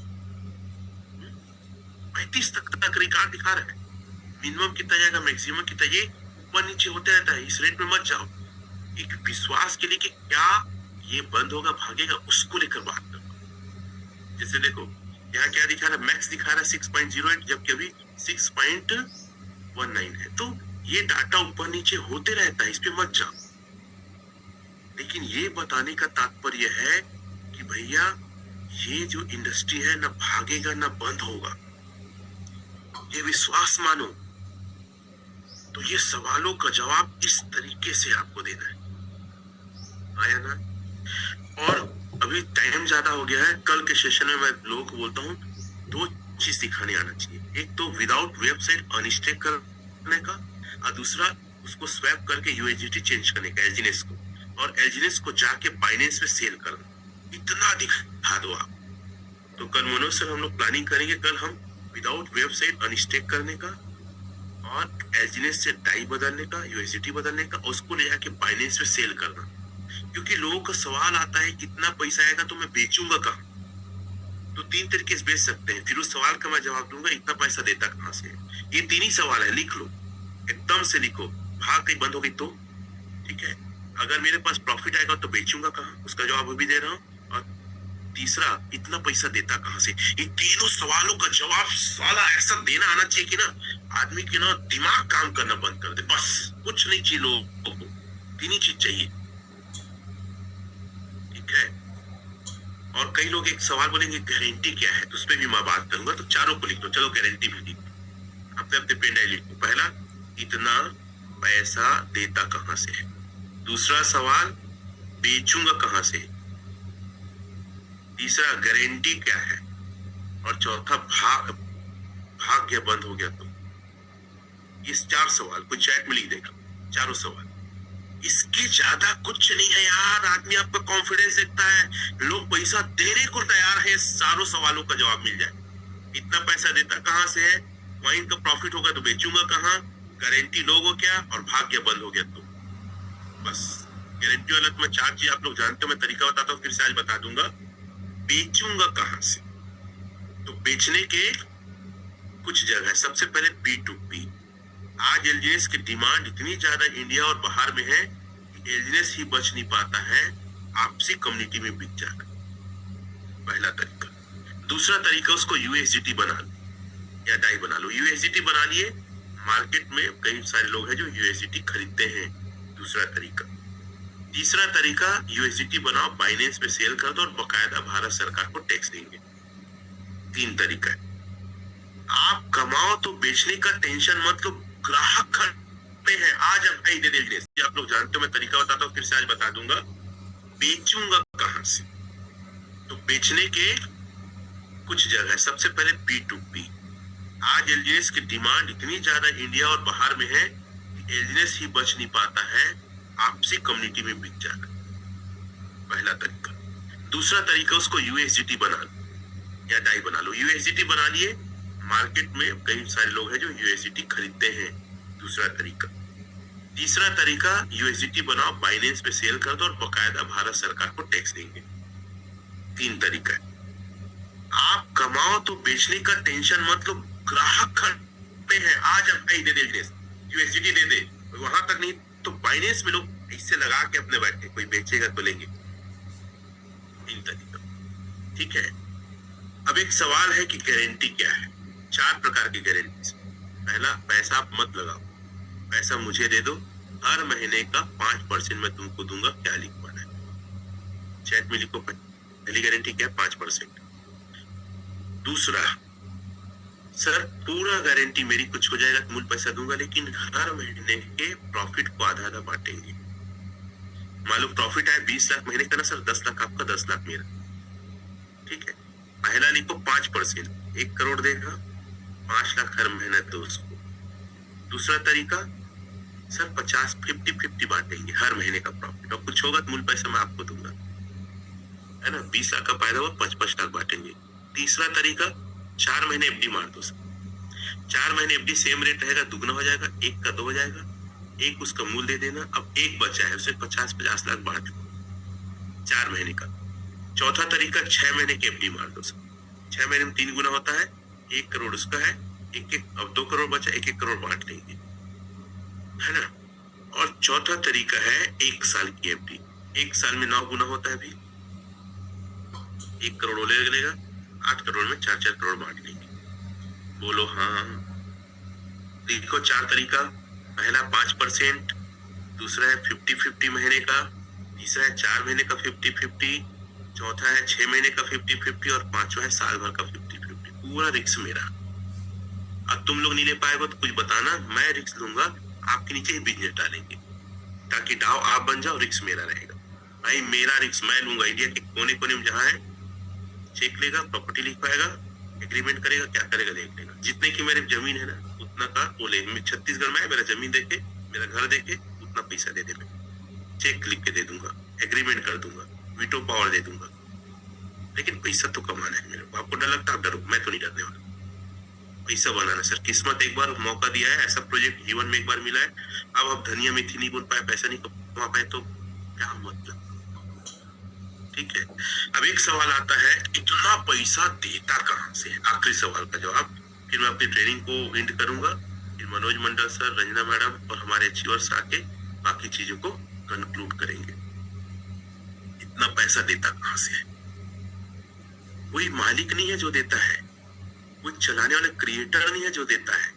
35 तक रिकॉर्ड दिखा रहा है। मिनिमम कितना जाएगा, मैक्सिमम कितना, ये ऊपर नीचे होते रहता है। इस रेट में मत जाओ। एक विश्वास के लिए कि क्या ये बंद होगा, भागेगा, उसको लेकर बात करो। जैसे देखो यहाँ क्या दिखा रहा है, मैक्स दिखा रहा है 6.08, जबकि अभी 6.19 है। तो ये डाटा ऊपर नीचे होते रहता है, इस पे मत जाओ। लेकिन ये बताने का तात्पर्य है कि भैया ये जो इंडस्ट्री है ना भागेगा ना बंद होगा, ये विश्वास मानो। तो ये सवालों का जवाब इस तरीके से आपको देना है, आया ना? और अभी टाइम ज्यादा हो गया है। कल के सेशन में मैं लोगों को बोलता हूँ 2 चीज दिखाने आना चाहिए। एक तो विदाउट वेबसाइट अनस्टेक करने का, और दूसरा उसको स्वैप करके यूएसडीटी चेंज करने का, एल्जिनेस को, और एल्जिनेस को जाके बाइनेंस में सेल करना। इतना दिखा दो आप। तो कल मनोज सर हम लोग प्लानिंग करेंगे, कल हम विदाउट वेबसाइट अनस्टेक करने का और एल्जिनेस से डाई बदलने का, यूएसडीटी बदलने का, उसको ले जाके बाइनेंस में सेल करना। क्योंकि लोगों का सवाल आता है कितना पैसा आएगा तो मैं बेचूंगा कहाँ? तो 3 तरीके से बेच सकते हैं। फिर उस सवाल का मैं जवाब दूंगा, इतना पैसा देता कहाँ से? ये 3 ही सवाल है, लिख लो, एकदम से लिखो। भाग कहीं बंद हो गई तो ठीक है। अगर मेरे पास प्रॉफिट आएगा तो बेचूंगा कहाँ, उसका जवाब अभी दे रहा हूँ। और तीसरा, इतना पैसा देता कहाँ से? ये तीनों सवालों का जवाब साला ऐसा देना आना चाहिए कि ना आदमी के ना दिमाग काम करना बंद कर दे। बस कुछ नहीं चाहिए लोगों को, 3 ही चीज चाहिए, ठीक है। और कई लोग एक सवाल बोलेंगे गारंटी क्या है, तो उस पर भी मैं बात करूंगा। तो चारों को लिख दो, चलो गारंटी भी लिख, अपने अपने पेन डायरी लिखो। पहला, इतना पैसा देता कहाँ से है। दूसरा सवाल, बेचूंगा कहाँ से। तीसरा, गारंटी क्या है। और चौथा, भाग गया, बंद हो गया तो। ये 4 सवाल कोई चैट में लिख देगा, चारों सवाल। इसके ज्यादा कुछ नहीं है यार। आदमी आपका कॉन्फिडेंस देखता है, लोग पैसा देने को तैयार है, सारों सवालों का जवाब मिल जाए। इतना पैसा देता कहाँ से है, वाइन का प्रॉफिट होगा तो बेचूंगा कहाँ, गारंटी लोगो क्या, और भाग्य बंद हो गया तो। बस गारंटी वाला तो मैं 4 चीज आप लोग जानते हो, मैं तरीका बताता हूँ, फिर से आज बता दूंगा। बेचूंगा कहाँ से, तो बेचने के कुछ जगह, सबसे पहले P2P। आज एलजीएस की डिमांड इतनी ज्यादा इंडिया और बाहर में है कि एलजीएस ही बच नहीं पाता है, आपसी कम्युनिटी में बिक जाकर। पहला तरीका। दूसरा तरीका, उसको यूएसडीटी बना लो या डाई बना लो। यूएसडीटी बना लिए, मार्केट में कई सारे लोग हैं जो यूएसडीटी खरीदते हैं। दूसरा तरीका। तीसरा तरीका, यूएसडीटी बनाओ, बाइनेंस पे सेल कर दो और बकायदा भारत सरकार को टैक्स देंगे। 3 तरीका है। आप कमाओ तो बेचने का टेंशन मत लो, ग्राहक खरीदते हैं, आज अब दे दे। आप लोग जानते हो, मैं तरीका बताता हूँ, फिर से आज बता दूंगा। बेचूंगा कहाँ से, तो बेचने के कुछ जगह, सबसे पहले P2P। आज एलजीएस की डिमांड इतनी ज्यादा इंडिया और बाहर में है कि एलजीएस ही बच नहीं पाता है, आपसी कम्युनिटी में बिक जाकर। पहला तरीका। दूसरा तरीका, उसको यूएसडीटी बना लो या डाई बना लो। यूएसडीटी बना लिए, मार्केट में कई सारे लोग हैं जो यूएसडीटी खरीदते हैं। दूसरा तरीका। तीसरा तरीका, यूएसडीटी बनाओ, बाइनेंस पे सेल कर दो और बकायदा भारत सरकार को टैक्स देंगे। 3 तरीका है। आप कमाओ तो बेचने का टेंशन मत लो, ग्राहक खरीदते हैं, आज अब दे दे यूएसडीटी दे दे, वहां तक नहीं तो बाइनेंस में लोग इससे लगा के अपने बैठे, कोई बेचेगा तो लेंगे। 3 तरीका, ठीक है। अब एक सवाल है कि गारंटी क्या है। 4 प्रकार की गारंटी। पहला, पैसा आप मत लगाओ, पैसा मुझे दे दो, हर महीने का 5% मैं तुमको दूंगा। क्या लिखवाना है, चैट में लिखो। पहली गारंटी क्या है, 5%। दूसरा, सर पूरा गारंटी मेरी, कुछ हो जाएगा तो मूल पैसा दूंगा, लेकिन हर महीने के प्रॉफिट को आधा आधा बांटेंगे। मालूम प्रॉफिट आए 20 लाख महीने का ना सर, 10 लाख आपका, 10 लाख मेरा, ठीक है। पहला लिखो 5%, 1 करोड़ देगा, 5 लाख हर महीने दो उसको। दूसरा तरीका, सर 50-50 बांटेंगे, हर महीने का प्रॉफिट, और कुछ होगा तो मूल पैसा मैं आपको दूंगा, है ना। 20 लाख का फायदा हुआ, 5-5 लाख बांटेंगे। तीसरा तरीका, 4 महीने एफडी मार दो। 4 महीने एफडी सेम रेट रहेगा, दुगना हो जाएगा, 1 का 2 हो जाएगा, 1 उसका मूल दे देना। अब 1 बचा है, उसे 50-50 लाख बांट 4 महीने का। चौथा तरीका, 6 महीने की एफडी मार दो। 6 महीने में 3 गुना होता है, 1 करोड़ उसका है, अब 2 करोड़ बचा, 1-1 करोड़ बांट लेंगे, है ना। और चौथा तरीका है 1 साल की एफडी। 1 साल में 9 गुना होता है, अभी 1 करोड़ ले लेगा, 8 करोड़ में 4-4 करोड़ बांट लेंगे। बोलो हाँ। देखो 4 तरीका। पहला 5%, दूसरा है 50-50 महीने का, तीसरा है 4 महीने का 50-50, चौथा है 6 महीने का 50-50, और पांचवा है साल भर का 50-50। पूरा रिस्क मेरा। अब तुम लोग नहीं ले पाएगा तो कुछ बताना, मैं रिस्क लूंगा, आपके नीचे ही बिजनेस डालेंगे, ताकि डाव आप बन जाओ, रिस्क मेरा रहेगा। भाई मेरा रिस्क मैं लूंगा। इंडिया के कोने कोने में जहाँ है, चेक लेगा, प्रॉपर्टी लिख पाएगा, एग्रीमेंट करेगा, क्या करेगा देख लेगा। जितने की मेरी जमीन है ना, उतना का वो ले। मैं छत्तीसगढ़ में है, मेरा जमीन देके, मेरा घर देके, उतना पैसा दे दे, मैं चेक लिख के दे दूंगा, एग्रीमेंट कर दूंगा, वीटो पावर दे दूंगा। लेकिन पैसा तो कमाना है मेरे को। आपको डर लगता है, आप डरो, मैं तो नहीं डरने वाला। पैसा बनाना सर, किस्मत एक बार मौका दिया है, ऐसा प्रोजेक्ट जीवन में एक बार मिला है। अब आप धनिया मेथी नहीं बोल पाए, पैसा नहीं कमा पाए, तो क्या मतलब, ठीक है। अब एक सवाल आता है, इतना पैसा देता कहाँ से है? आखिरी सवाल का जवाब फिर मैं अपनी ट्रेनिंग को एंड करूंगा, फिर मनोज मंडल सर, रंजना मैडम और हमारे अचीवर्स आके बाकी चीजों को कंक्लूड करेंगे। इतना पैसा देता कहाँ से है? कोई मालिक नहीं है जो देता है, कोई चलाने वाले क्रिएटर नहीं है जो देता है।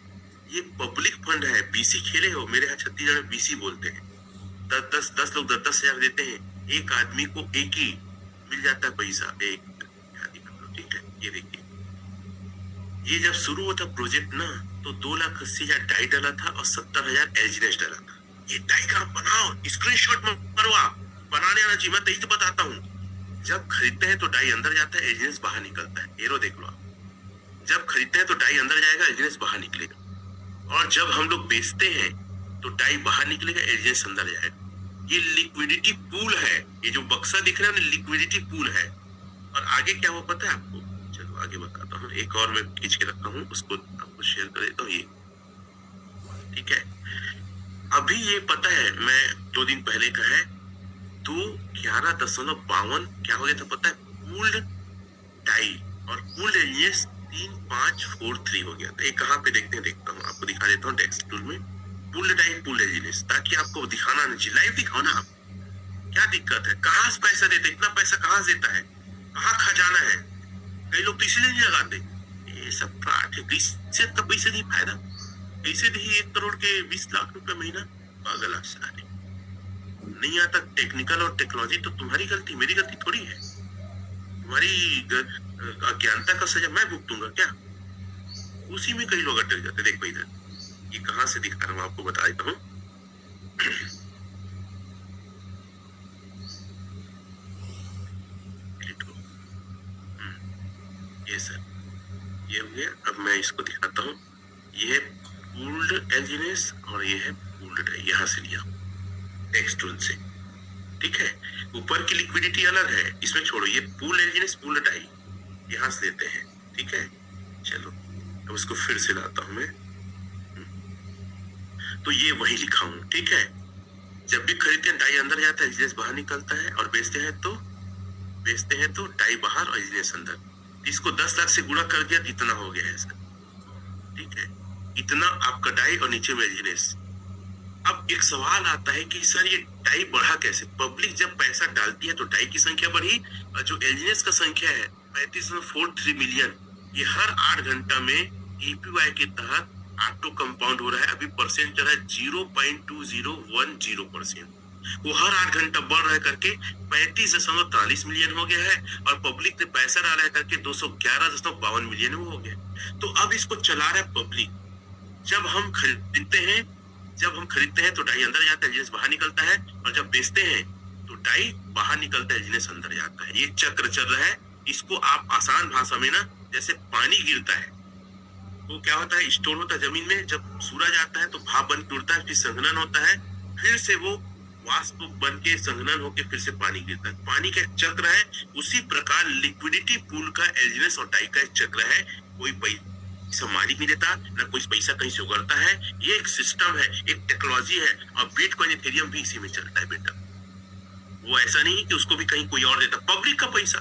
ये पब्लिक फंड है। बीसी खेले हो? मेरे यहाँ छत्तीसगढ़ में बीसी बोलते हैं। 10 लोग 10,000 देते हैं, एक आदमी को एक ही मिल जाता है पैसा। एक ठीक है, ये देखिए, ये जब शुरू हुआ था प्रोजेक्ट ना, तो 2,80,000 डाई डाला था और 70,000 एलजीनेस डाला था। ये डायग्राम बनाओ, स्क्रीनशॉट मरवा, बनाने आना चाहिए। मैं तो यही तो बताता हूँ, जब खरीदते हैं तो डाई अंदर जाता है, एलजीनेस बाहर निकलता है। एरो देख लो आप, जब खरीदते हैं तो डाई अंदर जाएगा, एलजीनेस बाहर निकलेगा, और जब हम लोग बेचते हैं तो डाई बाहर निकलेगा, एलजीनेस अंदर जाएगा। ये लिक्विडिटी पूल है। ये जो बक्सा दिख रहा है ना, लिक्विडिटी पूल है। और आगे क्या हो पता है आपको? चलो आगे बताता हूँ। एक और मैं खींच के रखता हूँ, उसको आपको शेयर कर देता हूँ। ये ठीक है। अभी ये पता है, मैं 2 दिन पहले का है, तो 11.52 क्या हो गया था पता है? पूल्ड डाई और पूल्ड एलजीनेस 3,543 हो गया था। ये कहाँ पे देखते हैं, देखता हूँ, आपको दिखा देता हूँ टेक्स्ट टूल में। पूल्ड डाई पूल्ड एलजीनेस, ताकि आपको दिखाना नहीं चाहिए, लाइव दिखाओ ना आप। क्या दिक्कत है? कहाँ से पैसा देते? इतना पैसा कहाँ से देता है? कहाँ खजाना है? कई लोग तो इसलिए नहीं लगाते। ये सब फ्रॉड है। किससे का पैसे नहीं फायदा? कैसे दी 1 करोड़ के 20 लाख रुपए महीना? पागल आप सारे। नहीं आता टेक्निकल और टेक्नोलॉजी तो तुम्हारी गलती, मेरी गलती थोड़ी है। तुम्हारी अज्ञानता का सजा मैं भुगतूंगा क्या? उसी में कई लोग अटक जाते। देखो इधर, ये कहाँ से दिखा रहा हूँ आपको बता देता हूँ। ये सर, ये हो गया। अब मैं इसको दिखाता हूँ। ये है पूल्ड एलजीनेस और ये है पूल्ड डाई। यहाँ से लिया टेक्स्ट टूल से, ठीक है। ऊपर की लिक्विडिटी अलग है, इसमें छोड़ो। ये पूल्ड एलजीनेस पूल्ड डाई यहाँ से लेते हैं, ठीक है। चलो अब उसको फिर से लाता हूं मैं। तो ये वही लिखा हूं, ठीक है। जब भी खरीदते हैं डाई अंदर जाता है, एलजीनेस बाहर निकलता है, और बेचते हैं तो डाई बाहर और एलजीनेस अंदर। इसको 10 लाख से गुणा कर दिया, इतना हो गया है सर, ठीक है। इतना आपका डाई और नीचे में एलजीनेस। अब एक सवाल आता है कि सर ये डाई बढ़ा कैसे? पब्लिक जब पैसा डालती है तो डाई की संख्या बढ़ी, और जो एलजीनेस का संख्या है 35.43 मिलियन, ये हर 8 घंटा में एपीवाई के तहत ऑटो कंपाउंड हो रहा है। अभी परसेंट चल रहा है 0.2010%। वो हर 8 घंटा बढ़ रहा है करके 35.43 मिलियन हो गया है, और पब्लिक ने पैसा डाला है करके 211.52 मिलियन हो गया। तो अब इसको चला रहा है पब्लिक। जब हम खरीदते हैं तो डाई अंदर जाता है, एलजीनेस बाहर निकलता है, और जब बेचते हैं तो डाई बाहर निकलता है, एलजीनेस अंदर जाता है। ये चक्र चल रहा है। इसको आप आसान भाषा में ना, जैसे पानी गिरता है वो क्या होता है, स्टोर होता है जमीन में, जब सूरज आता है तो भाप बन के उड़ता है, फिर संघनन होता है, फिर से वो वाष्प बन के संघनन होकर फिर से पानी गिरता है। पानी का एक चक्र है। उसी प्रकार लिक्विडिटी पूल का एलजीनेस और डाई का एक चक्र है। कोई पैसा मालिक नहीं देता, ना कोई पैसा कहीं से उगड़ता है। ये एक सिस्टम है, एक टेक्नोलॉजी है, और बिटकॉइन इथेरियम भी इसी में चलता है बेटा। वो ऐसा नहीं कि उसको भी कहीं कोई और देता। पब्लिक का पैसा,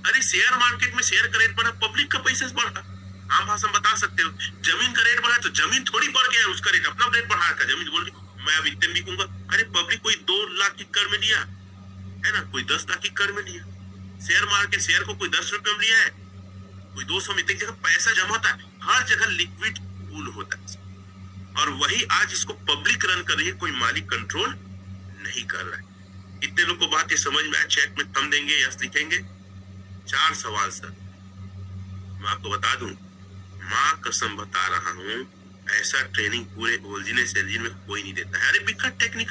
अरे शेयर मार्केट में शेयर का रेट बढ़ा, पब्लिक का पैसा बढ़ा। आम भाषा में बता सकते हो, जमीन का रेट बढ़ा तो जमीन थोड़ी बढ़ गया, उसका रेट अपना रेट बढ़ा रखा। जमीन बोल मैं अब इतने बिकूंगा, अरे पब्लिक कोई 2 लाख की कर में लिया है ना, कोई 10 लाख की कर में लिया। शेयर मार्केट शेयर को कोई 10 रुपए में लिया है, कोई 200 में। एक जगह पैसा जमा होता है, हर जगह लिक्विड पूल होता है, और वही आज इसको पब्लिक रन कर रही है, कोई मालिक कंट्रोल नहीं कर रहा है। इतने लोग को बात ये समझ में आया? चैट में थम देंगे, यस लिखेंगे। 4 सवाल सर, मैं आपको बता दूं, माँ कसम बता रहा हूं, ऐसा ट्रेनिंग पूरे ओरिजिनल में कोई नहीं देता है। अरे बिकट टेक्निकल